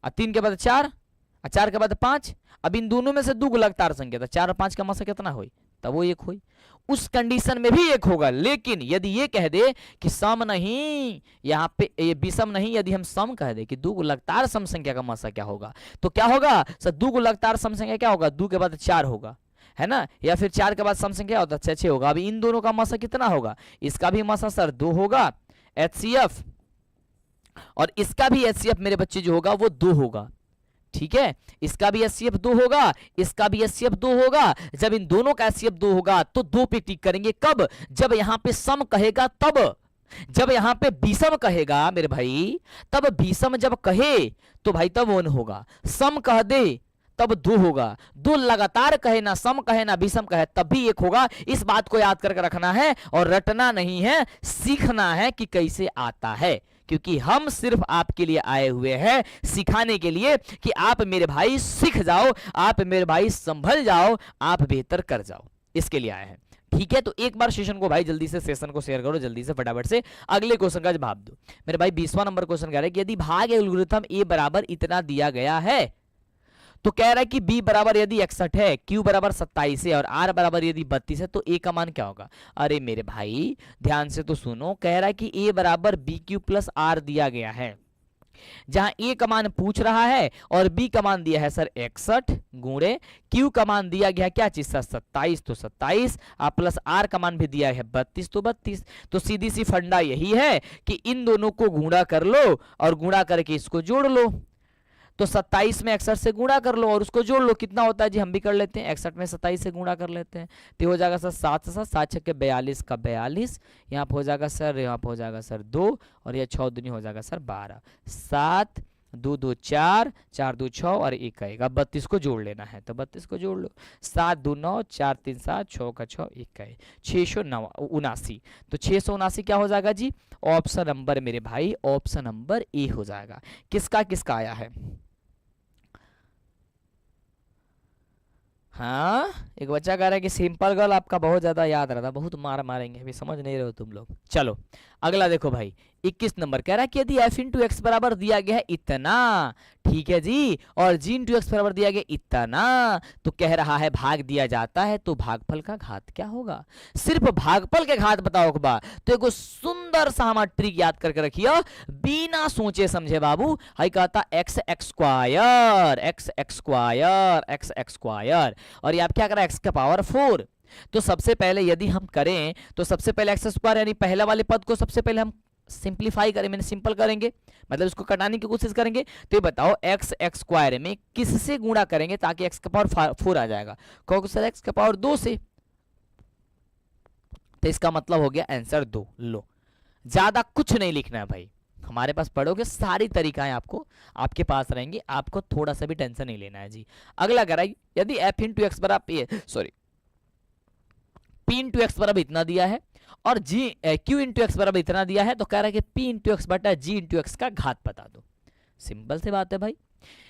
और 3 के बाद 4 और 4 के बाद 5। अब इन दोनों में से दो को लगातार संख्या, तो 4 और 5 का मसा कितना हुई, तब वो 1 हुई। उस कंडीशन में भी 1 होगा। लेकिन यदि ये कह दे कि सम नहीं, यहाँ पे ये विषम नहीं, यदि हम सम कह दे कि दो को लगातार सम संख्या का मसा क्या होगा, तो क्या होगा सर, दो को लगातार सम संख्या क्या होगा, 2 के बाद 4 होगा, है ना, या फिर 4 के बाद सम संख्या होता है 6 होगा। अभी इन दोनों का मसा कितना होगा, इसका भी मसा सर 2 होगा एचसीएफ, और इसका भी एचसीएफ मेरे बच्चे जो होगा वो 2 होगा। ठीक है, इसका भी एचसीएफ 2 होगा, इसका भी एचसीएफ 2 होगा। जब इन दोनों का एचसीएफ 2 होगा तो 2 पे टिक करेंगे, कब, जब यहां पे सम कहेगा तब। जब यहां पे बीसम कहेगा मेरे भाई, तब बीसम जब कहे तो भाई तब वन होगा, सम कह दे तब दो होगा, दो लगातार कहे ना सम कहे ना बीसम कहे तब भी एक होगा। इस बात को याद करके रखना है और रटना नहीं है, सीखना है कि कैसे आता है, क्योंकि हम सिर्फ आपके लिए आए हुए हैं सिखाने के लिए कि आप मेरे भाई सीख जाओ, आप मेरे भाई संभल जाओ, आप बेहतर कर जाओ, इसके लिए आए हैं। ठीक है, तो एक बार सेशन को भाई जल्दी से सेशन को शेयर करो, जल्दी से फटाफट से अगले क्वेश्चन का जवाब दो। मेरे भाई 20वां नंबर क्वेश्चन कह रहा है कि यदि भाग एल्गोरिथम ए बराबर इतना दिया गया है, तो कह रहा है कि b बराबर यदि 61 है, q बराबर 27 है और r बराबर यदि 32 है, तो a का मान क्या होगा। अरे मेरे भाई ध्यान से तो सुनो, कह रहा है कि a बराबर bq प्लस r दिया गया है, जहां a का मान पूछ रहा है और b का मान दिया है सर 61 गुणे q का मान दिया गया क्या चीज सर 27, तो 27 प्लस r का मान भी दिया है 32, तो 32। तो सीधी सी फंडा यही है कि इन दोनों को गुणा कर लो और गुणा करके इसको जोड़ लो। तो 27 में 61 से गुणा कर लो और उसको जोड़ लो, कितना होता है जी हम भी कर लेते हैं, 61 में 27 से गुणा कर लेते हैं, तो हो जाएगा सर 7 से 7 छक्के 42 का 42, यहाँ पे हो जाएगा सर, यहाँ पे हो जाएगा सर 2 और यह 6 दूनी हो जाएगा सर 12, 7 2 2 4 4 2 6 और 1 का 1, अब 32 को जोड़ लेना है, तो 32 को जोड़ लो, 7 2 9 4 3 7 6 का 6 1 का 1, 679, तो 679 क्या हो जाएगा जी, ऑप्शन नंबर मेरे भाई, ऑप्शन नंबर ए हो जाएगा। किसका किसका आया है, हाँ एक बच्चा कह रहा है कि सिंपल गर्ल आपका बहुत ज्यादा याद रहता, बहुत मार मारेंगे, अभी समझ नहीं रहे हो तुम लोग। चलो अगला देखो भाई 21 नंबर कह रहा है कि यदि f इंटू एक्स बराबर दिया गया है इतना, ठीक है जी, और g इंटू एक्स बराबर दिया गया इतना, तो कह रहा है भाग दिया जाता है तो भागफल का घात क्या होगा। सिर्फ भागफल के घात बताओ बा, तो एक सुंदर सा हमारा ट्रिक याद करके रखिए, बिना सोचे समझे बाबू, हाई कहता x x square x x square x x square, और ये आप क्या करा एक्स का पावर 4। तो सबसे पहले यदि हम करें तो सबसे पहले एक्स स्क्वायर यानी पहला वाले पद को सबसे पहले हम सिंप्लीफाई करें, मैंने सिंपल करेंगे, मतलब इसको कटाने की कोशिश करेंगे। तो ये बताओ एक्स एक्स स्क्वायर में किससे गुणा करेंगे ताकि एक्स का पावर 4 आ जाएगा, कहोगे सर एक्स का पावर 2 से, तो इसका मतलब हो गया आंसर 2। लो ज्यादा कुछ नहीं लिखना है भाई, हमारे पास पढ़ोगे सारी तरीकाएं आपको आपके पास रहेंगी, आपको थोड़ा सा भी टेंशन नहीं लेना है जी। अगला कह रहा है यदि f इंटू एक्स बराबर सॉरी p इंटू एक्स बराबर इतना दिया है और q इंटू एक्स बराबर इतना दिया है, तो कह रहा है कि p इंटू एक्स बटा g इंटू एक्स का घात बता दो। सिंपल सी बात है भाई,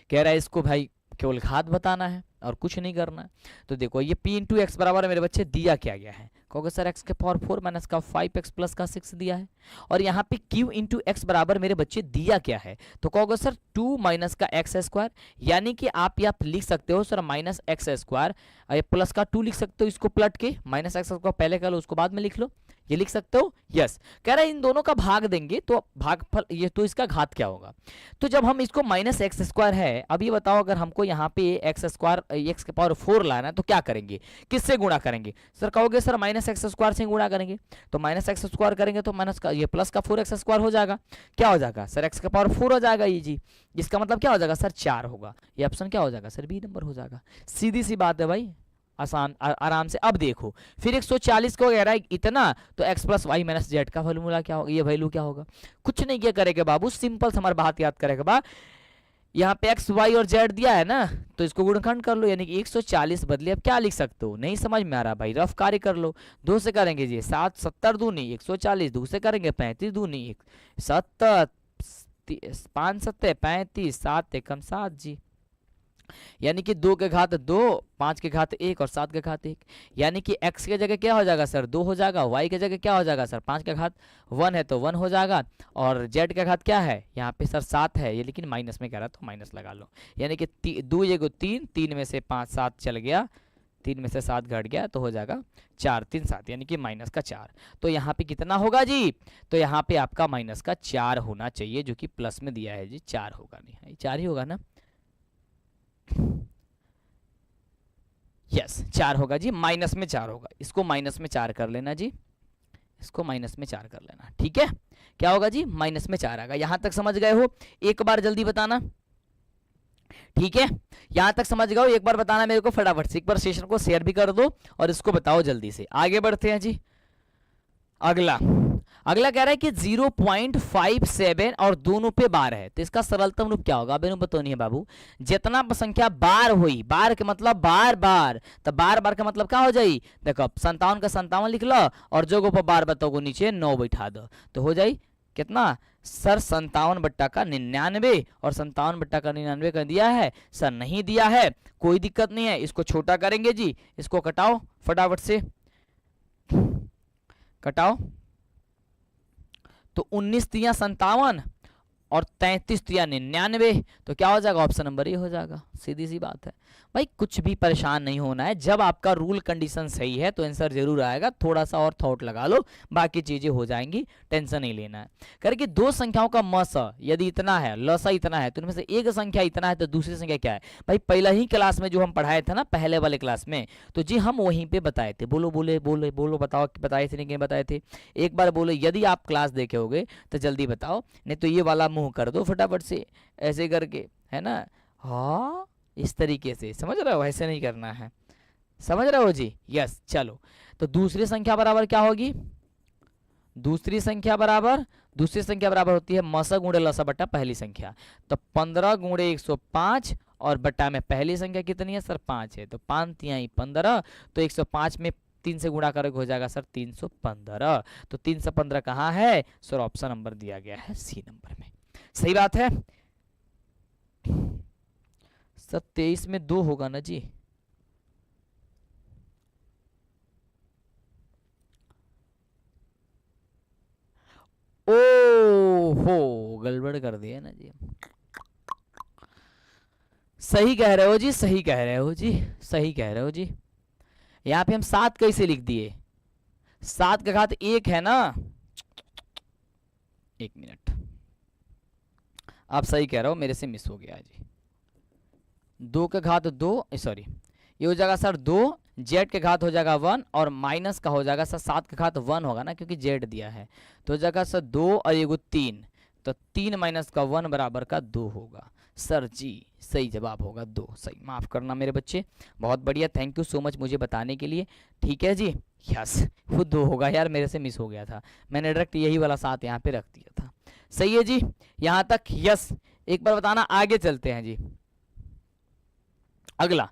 कह रहा है इसको भाई केवल घात बताना है और कुछ नहीं करना है। तो देखो ये p इंटू एक्स बराबर मेरे बच्चे दिया क्या गया है, कहोगे सर एक्स के पावर 4 माइनस का 5x प्लस का 6 दिया है, और यहाँ पे q इंटू एक्स बराबर मेरे बच्चे दिया क्या है, तो कहोगे सर 2 माइनस का एक्स स्क्वायर, यानी कि आप यहाँ लिख सकते हो sir minus x square plus का 2 लिख सकते हो, इसको पलट के माइनस एक्स स्क्वायर पहले कर लो उसको बाद में लिख लो, ये लिख सकते हो। यस कह रहा है इन दोनों का भाग देंगे तो भागफल ये, तो इसका घात क्या होगा। तो जब हम इसको माइनस एक्स स्क्वायर है, अब ये बताओ अगर हमको यहाँ पे एक्स स्क्वायर एक्स के पावर 4 लाना है तो क्या करेंगे, किससे गुणा करेंगे, सर कहोगे सर माइनस एक्स स्क्वायर से गुणा करेंगे, तो माइनस एक्स स्क्वायर करेंगे तो माइनस का ये प्लस का 4x स्क्वायर हो जाएगा, क्या हो जाएगा सर एक्स का पावर 4 हो जाएगा ये जी, इसका मतलब क्या हो जाएगा सर 4 होगा, ये ऑप्शन क्या हो जाएगा सर बी नंबर हो जाएगा। सीधी सी बात है भाई, आसान आराम से। अब देखो फिर 140 को कह रहा है इतना, तो x plus Y minus Z का फॉर्मूला क्या होगा, ये वैल्यू क्या होगा, कुछ नहीं क्या करेगा बाबू, सिंपल से हमारी बात याद करेगा बा, यहाँ पे x y और z दिया है ना, तो इसको गुणनखंड कर लो, यानी कि 140 बदले अब क्या लिख सकते हो, नहीं समझ में आ रहा भाई रफ कार्य कर लो, 2 से करेंगे जी 7 70 दूनी 140, 2 से करेंगे 35 दूनी 70 5 7 35 7 एकम 7 जी, यानी कि 2 के घात 2 5 के घात 1 और 7 के घात 1, यानी कि x के जगह क्या हो जाएगा सर 2 हो जाएगा, y के जगह क्या हो जाएगा सर 5 के घात 1 है तो 1 हो जाएगा, और z के घात क्या है यहाँ पे सर 7 है, ये लेकिन माइनस में कह रहा तो माइनस लगा लो, यानी कि 2 ये 3 3 में से 5 7 चल गया, 3 में से 7 घट गया तो हो जाएगा 4 3 7, यानी कि माइनस का 4। तो यहाँ पे कितना होगा जी, तो यहाँ पे आपका माइनस का 4 होना चाहिए, जो कि प्लस में दिया है जी 4 होगा, नहीं 4 ही होगा ना, यस 4 होगा जी, माइनस में 4 होगा, इसको माइनस में 4 कर लेना जी, इसको माइनस में 4 कर लेना, ठीक है क्या होगा जी माइनस में 4 आएगा। यहां तक समझ गए हो, एक बार जल्दी बताना, ठीक है यहां तक समझ गए हो, एक बार बताना मेरे को फटाफट से, एक बार सेशन को शेयर भी कर दो और इसको बताओ जल्दी से। आगे बढ़ते हैं जी, अगला अगला कह रहा है कि 0.57 और दोनों पे बार है, तो इसका सरलतम रूप क्या होगा? बेनु बताओ नहीं है बाबू। जितना संख्या बार हुई, बार के मतलब बार बार, तो बार बार का मतलब क्या हो जाई? देखो 57 का 57 लिख लो और जो ऊपर बार बताओ को नीचे 9 बैठा दो, तो हो जाई कितना सर? 57 बट्टा का 99, और 57 बट्टा का 99 कर दिया है सर? नहीं दिया है, कोई दिक्कत नहीं है, इसको छोटा करेंगे जी, इसको कटाओ फटाफट से, कटाओ। तो 19 तिया 57 और 33 तिया 99, तो क्या हो जाएगा? ऑप्शन नंबर ए हो जाएगा। सीधी सी बात है भाई, कुछ भी परेशान नहीं होना है, जब आपका रूल कंडीशन सही है तो आंसर जरूर आएगा। थोड़ा सा और थॉट लगा लो, बाकी चीजें हो जाएंगी, टेंशन नहीं लेना है। करके दो संख्याओं का मस यदि इतना है, लसा इतना है, तो इनमें से एक संख्या इतना है तो दूसरी संख्या क्या है? भाई पहला ही क्लास में जो हम पढ़ाए थे ना, पहले वाले क्लास में, तो जी हम वहीं पे बताए थे। बोलो बोले बोले बोलो, बताओ बताए थे नहीं बताए थे? एक बार बोलो, यदि आप क्लास देखे होगे तो जल्दी बताओ, नहीं तो ये वाला मुंह कर दो फटाफट से ऐसे करके, है ना? हाँ इस तरीके से, समझ रहे हो? ऐसे नहीं करना है, समझ रहे हो जी? यस। चलो, तो दूसरी संख्या बराबर क्या होगी? दूसरी संख्या बराबर होती है मसा गुणे लसा बट्टा पहली संख्या। तो 15 गुणे 105 और बट्टा में पहली संख्या कितनी है सर? 5 है, तो 5 तिहाई 15, तो 105 में 3 से गुणा करोगे हो जाएगा सर 315। तो 315 कहाँ है सर? ऑप्शन नंबर दिया गया है सी नंबर में। सही बात है सर। 23 में 2 होगा ना जी? ओ हो, गड़बड़ कर दिया ना जी। सही कह रहे हो जी, सही कह रहे हो जी, सही कह रहे हो जी। यहाँ पे हम 7 कैसे लिख दिए? 7 का घात 1 है ना? 1 मिनट, आप सही कह रहे हो, मेरे से मिस हो गया जी। 2 का घात 2, सॉरी, ये हो जाएगा सर 2, जेड के घात हो जाएगा 1 और माइनस का हो जाएगा सर 7 का घात 1 होगा ना, क्योंकि जेड दिया है, तो हो जाएगा सर 2 और ये 3, तो 3 माइनस का 1 बराबर का 2 होगा सर जी। सही जवाब होगा 2। सही, माफ करना मेरे बच्चे, बहुत बढ़िया, थैंक यू सो मच मुझे बताने के लिए। ठीक है जी, यस, वो 2 होगा यार, मेरे से मिस हो गया था, मैंने डायरेक्ट यही वाला 7 यहाँ पे रख दिया था। सही है जी, यहाँ तक यस। एक बार बताना, आगे चलते हैं जी। अगला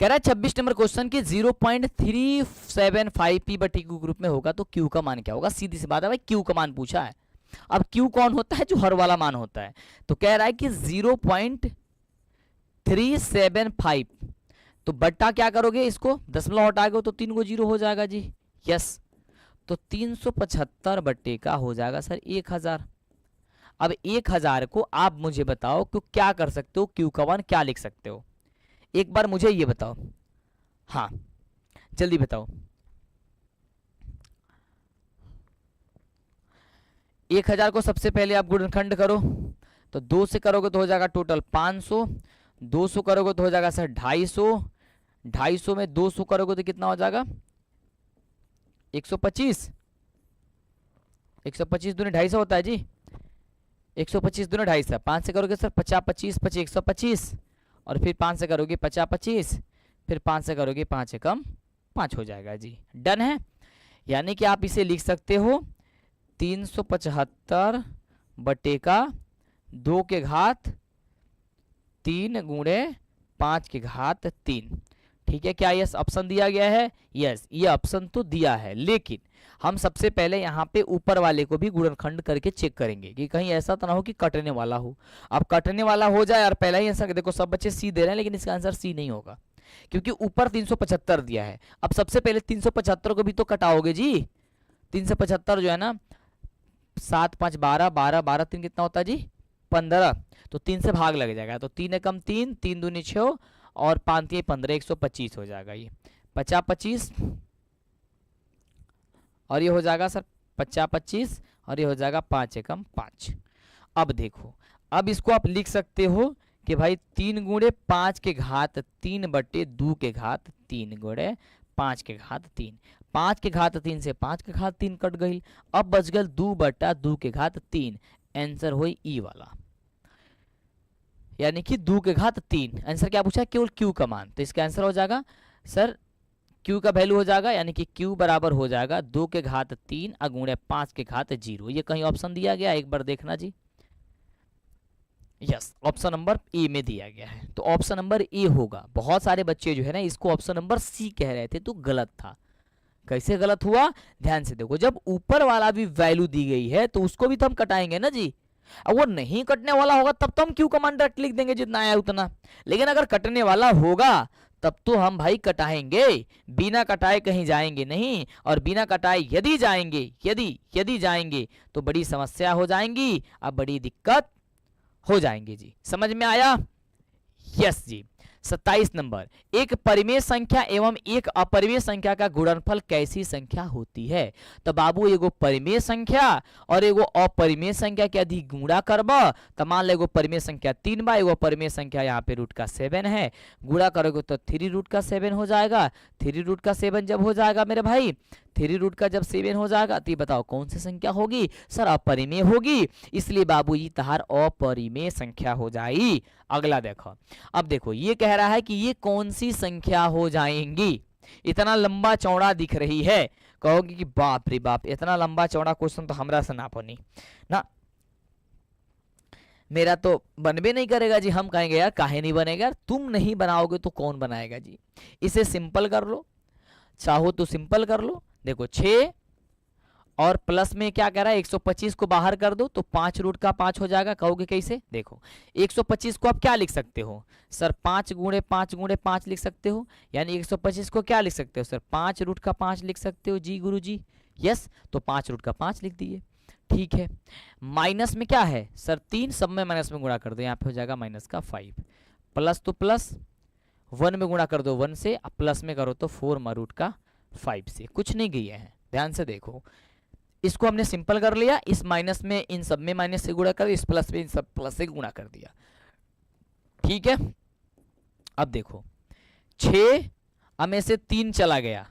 कह रहा है 26 नंबर क्वेश्चन की 0.375 पी बटी क्यू ग्रुप में होगा तो क्यू का मान क्या होगा? सीधी सी बात है भाई, क्यू का मान पूछा है। अब क्यू कौन होता है? जो हर वाला मान होता है। तो कह रहा है कि 0.375, तो बट्टा क्या करोगे? इसको दशमलव हटाओगे तो 3 को 0 हो जाएगा जी। यस, तो 375 बट्टे का हो जाएगा सर 1000। अब 1000 को आप मुझे बताओ कि क्या कर सकते हो? क्यू का मान क्या लिख सकते हो? एक बार मुझे ये बताओ, हाँ जल्दी बताओ। 1000 को सबसे पहले आप गुणनखंड करो, तो 2 से करोगे तो हो जाएगा टोटल 500, 200 करोगे तो हो जाएगा सर 250, 250 में 200 करोगे तो कितना हो जाएगा? 125, 125 दूनी 250 होता है जी, 125 दूनी 250, 5 से करोगे सर 50 25 25 125, और फिर 5 से करोगे 50 25, फिर 5 से करोगे 5 एकम 5 हो जाएगा जी। डन है, यानी कि आप इसे लिख सकते हो 375 बटे का 2 के घात 3 गुणे 5 के घात 3। ठीक है, क्या यस ऑप्शन दिया गया है? यस, ये ऑप्शन तो दिया है, लेकिन हम सबसे पहले यहाँ पे ऊपर वाले को भी गुणनखंड करके चेक करेंगे कि कहीं ऐसा तो ना हो कि कटने वाला हो। अब कटने वाला हो जाए और पहला ही आंसर, देखो सब बच्चे सी दे रहे हैं, लेकिन इसका आंसर सी नहीं होगा, क्योंकि ऊपर 375 दिया है। अब सबसे पहले 375 को भी तो कटाओगे जी। 375 जो है ना, 7 5 12, 12 12 3 कितना होता है जी? 15, तो 3 से भाग लग जाएगा, तो 3 एकम 3, 3 दूनी 6 और 5 3 15, 125 हो जाएगा ये 50 25, और ये हो जाएगा सर 50 25, और ये हो जाएगा 5 एकम 5। अब देखो, अब इसको आप लिख सकते हो कि भाई 3 गुणे 5 के घात 3 बटे 2 के घात 3 गुणे 5 के घात 3। 5 के घात 3 से 5 के घात 3 कट गई, अब बच गल 2 बटा 2 के घात 3। आंसर हुई ई वाला, यानी कि 2 के घात 3। आंसर क्या पूछा? केवल क्यू का मान, तो इसका आंसर हो जाएगा सर क्यू का वैल्यू हो जाएगा यानी कि क्यू बराबर हो जाएगा 2 के घात 3 अगुणे 5 के घात 0। ये कहीं ऑप्शन दिया गया, एक बार देखना जी। यस, ऑप्शन नंबर ए में दिया गया है, तो ऑप्शन नंबर ए होगा। बहुत सारे बच्चे जो है ना इसको ऑप्शन नंबर सी कह रहे थे, तो गलत था। कैसे गलत हुआ, ध्यान से देखो, जब ऊपर वाला भी वैल्यू दी गई है तो उसको भी तो हम कटाएंगे ना जी। अब वो नहीं कटने वाला होगा तब तो हम क्यू कमांड डायरेक्ट लिख देंगे जितना आया उतना, लेकिन अगर कटने वाला होगा तब तो हम भाई कटाएंगे, बिना कटाए कहीं जाएंगे नहीं। और बिना कटाए यदि जाएंगे, यदि जाएंगे तो बड़ी समस्या हो जाएंगी, अब बड़ी दिक्कत हो जाएंगे जी। समझ में आया? यस जी। 27 नंबर, एक परिमेय संख्या एवं एक अपरिमेय संख्या का गुणनफल कैसी संख्या होती है? तो बाबू एगो परिमेय संख्या और एगो अपरिमेय संख्या के यदि गुणा करबा तो मान लो एगो परिमेय संख्या 3 बा, एगो अपरिमेय संख्या यहाँ पे रूट का 7 है, गुणा करोगे तो 3 रूट का 7 हो जाएगा। 3 रूट का 7 जब हो जाएगा मेरे भाई, 3 रूट का जब 7 हो जाएगा तो बताओ कौन सी संख्या होगी? सर अपरिमेय होगी, इसलिए बाबू ये तहार अपरिमेय संख्या हो जाएगी। अगला देखो, अब देखो ये कह रहा है कि ये कौन सी संख्या हो जाएंगी। इतना लंबा चौड़ा दिख रही है, कहोगे कि बाप रे बाप इतना लंबा चौड़ा क्वेश्चन तो हमरा से ना बनी ना, मेरा तो बनबे नहीं करेगा जी। हम कहेंगे यार काहे नहीं बनेगा, तुम नहीं बनाओगे तो कौन बनाएगा जी। इसे सिंपल कर लो, चाहो तो सिंपल कर लो। देखो 6 और प्लस में क्या कह रहा है 125 को बाहर कर दो तो 5 रूट का 5 हो जाएगा। कहोगे कैसे? देखो 125 को आप क्या लिख सकते हो सर? 5 गुणे 5 गुणे 5 लिख सकते हो, यानी 125 को क्या लिख सकते हो सर? 5 रूट का 5 लिख सकते हो जी गुरु जी। यस, तो 5 रूट का 5 लिख दिए, ठीक है। माइनस में क्या है सर? 3, सब में माइनस में गुणा कर दो, यहाँ पे हो जाएगा माइनस का 5। प्लस तो प्लस 1 में गुणा कर दो 1 से, अब प्लस में करो तो 4 रूट का 5 से। कुछ नहीं गया है, ध्यान से देखो। इसको हमने सिंपल कर लिया, इस माइनस में इन सब में माइनस से गुणा कर, इस प्लस में इन सब प्लस से गुणा कर दिया, ठीक है। अब देखो 6 में से 3 चला गया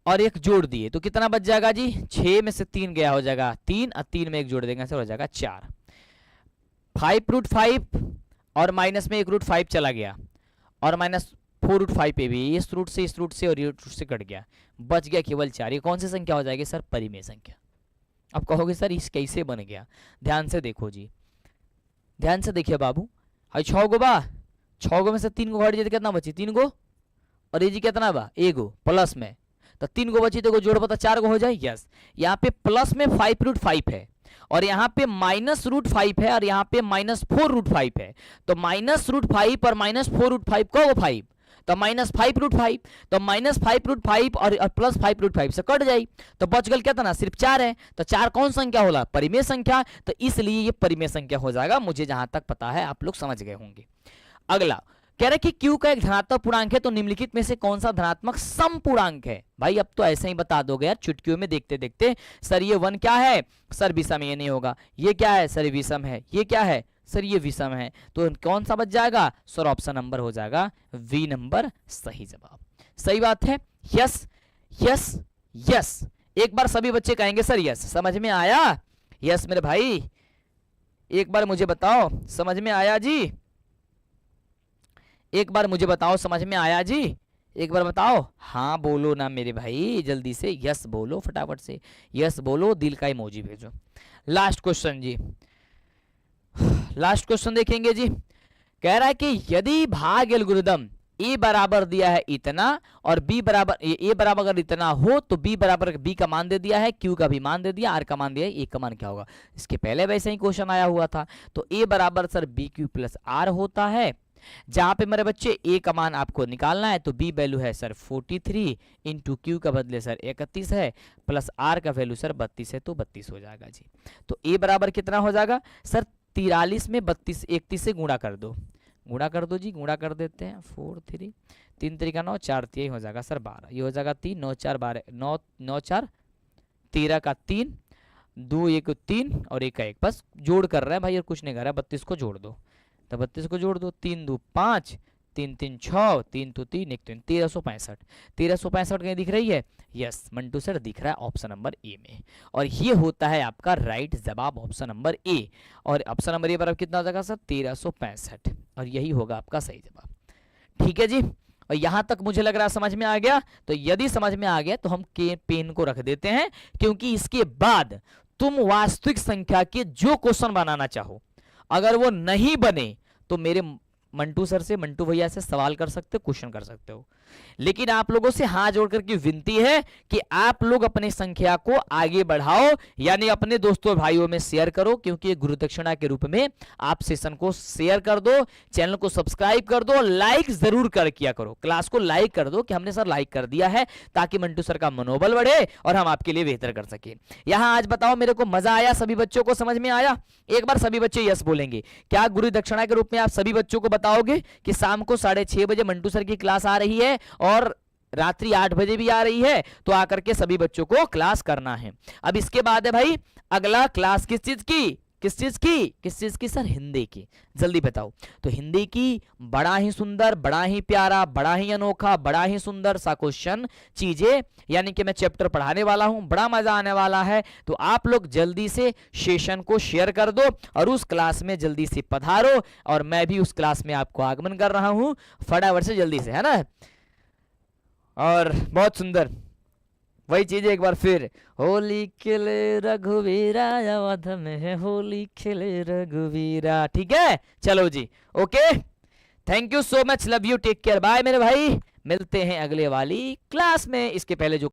और एक जोड़ दिए तो कितना बच जाएगा जी? 6 में से 3 गया हो जाएगा 3 और 3 में एक जोड़ देंगे हो जाएगा 4। 5 रूट 5 और माइनस में 1 रूट 5 चला गया और माइनस 4 रूट 5 पे भी इस रूट से और ये रूट से कट गया, बच गया केवल 4। ये कौन सी संख्या हो जाएगी सर? परिमेय संख्या। अब कहोगे सर इस कैसे बन गया? ध्यान से देखो जी, ध्यान से देखिए बाबू। हाई 6 गो बा, 6 गो में से 3 गो घट जाए तो कितना बची? 3 गो, और ये जी कितना बा? 1 गो प्लस में, तो 3 गो बची तो एगो जोड़ पता 4 गो हो जाए। यस, यहाँ पे प्लस में 5 रूट 5 है और यहाँ पे माइनस रूट 5 है और यहाँ पे माइनस 4 रूट 5 है, तो माइनस रूट 5 और माइनस 4 रूट 5 को 5, तो माइनस 5 रूट 5, तो माइनस 5 रूट 5 और प्लस 5 रूट 5 से कट जाए तो बच गल कितना? सिर्फ 4 है। तो 4 कौन संख्या होला? परिमेय संख्या, तो इसलिए ये परिमेय संख्या हो जाएगा। मुझे जहां तक पता है आप लोग समझ गए होंगे। अगला कह रहे कि Q का एक धनात्मक पूर्णांक है तो निम्नलिखित में से कौन सा धनात्मक समपूर्णांक है? भाई अब तो ऐसे ही बता दोगे यार चुटकियों में देखते देखते। सर ये 1 क्या है? सर विषम, ये नहीं होगा। ये क्या है? सर विषम है। ये क्या है? सर ये विषम है। तो कौन सा बच जाएगा सर? ऑप्शन नंबर हो जाएगा वी नंबर सही जवाब। सही बात है। यस यस यस, एक बार सभी बच्चे कहेंगे सर यस। समझ में आया? यस मेरे भाई, एक बार मुझे बताओ समझ में आया जी? एक बार मुझे बताओ समझ में आया जी? एक बार बताओ। हाँ बोलो ना मेरे भाई, जल्दी से यस बोलो, फटाफट से यस बोलो, दिल का इमोजी भेजो। लास्ट क्वेश्चन जी, लास्ट क्वेश्चन देखेंगे जी। कह रहा है कि यदि भाग एल्गोरिदम ए बराबर दिया है इतना और बी बराबर ए बराबर अगर इतना हो तो बी बराबर बी का मान दे दिया है, क्यू का भी मान दे दिया, आर का मान दिया है, ए का मान क्या होगा? इसके पहले वैसे ही क्वेश्चन आया हुआ था। तो ए बराबर सर बी क्यू प्लस आर होता है, जहां पे मेरे बच्चे ए का मान आपको निकालना है तो बी वैल्यू है सर 43 इंटू क्यू का बदले सर 31 है, प्लस आर का वैल्यू सर 32 है, तो 32 हो जाएगा जी। तो ए बराबर कितना हो जाएगा सर? 43 में 31 से गुणा कर दो, गुणा कर दो जी, गुणा कर देते हैं। 4 3 3 3 का 9 4 3 हो जाएगा सर 12, ये हो जाएगा 3 9 4 12 9 9 4 13 का 3 2 1 3 और 1 का 1, बस जोड़ कर रहा है भाई और कुछ नहीं कर रहा है। 32 को जोड़ दो, तो 32 को जोड़ दो, 3 2 5 3 3 6 3 2 3 1 3 1365। 1365 कहीं दिख रही है? यस मंटू सर दिख रहा है ऑप्शन नंबर ए में, और ये होता है आपका राइट जवाब ऑप्शन नंबर ए। और ऑप्शन नंबर ए बराबर कितना हो जाएगा सर? 1365, और यही होगा आपका सही जवाब। ठीक है जी, और यहां तक मुझे लग रहा है समझ में आ गया। तो यदि समझ में आ गया तो हम के पेन को रख देते हैं, क्योंकि इसके बाद तुम वास्तविक संख्या के जो क्वेश्चन बनाना चाहो, अगर वो नहीं बने तो मेरे मंटू सर से, मंटू भैया से सवाल कर सकते हो, क्वेश्चन कर सकते हो। लेकिन आप लोगों से हाथ जोड़कर की विनती है कि आप लोग अपनी संख्या को आगे बढ़ाओ, यानी अपने दोस्तों भाइयों में शेयर करो, क्योंकि गुरु दक्षिणा के रूप में आप सेशन को शेयर कर दो, चैनल को सब्सक्राइब कर दो, लाइक जरूर कर किया करो, क्लास को लाइक कर दो कि हमने सर लाइक कर दिया है, ताकि मंटू सर का मनोबल बढ़े और हम आपके लिए बेहतर कर सके। यहां आज बताओ मेरे को मजा आया? सभी बच्चों को समझ में आया? एक बार सभी बच्चे यस बोलेंगे। क्या गुरु दक्षिणा के रूप में आप सभी बच्चों को बताओगे कि शाम को 6:30 बजे मंटू सर की क्लास आ रही है और रात्रि 8 बजे भी आ रही है, तो आकर के सभी बच्चों को क्लास करना है। अब इसके बाद है भाई अगला क्लास किस चीज की? किस चीज की सर? हिंदी की। जल्दी बताओ। तो हिंदी की बड़ा ही सुंदर, बड़ा ही प्यारा, बड़ा ही अनोखा, बड़ा ही सुंदर सा क्वेश्चन चीजें, यानी कि मैं चैप्टर पढ़ाने वाला हूं, बड़ा मजा आने वाला है। तो आप लोग जल्दी से सेशन को शेयर कर दो और उस क्लास में जल्दी से पधारो, और मैं भी उस क्लास में आपको आगमन कर रहा हूं फटाफट से, जल्दी से, है ना। और बहुत सुंदर वही चीज एक बार फिर, होली खेले रघुवीरा अवध में है, होली खेले रघुवीरा। ठीक है, चलो जी, okay, thank you so much, love you, take care, bye मेरे भाई, मिलते हैं अगले वाली क्लास में। इसके पहले जो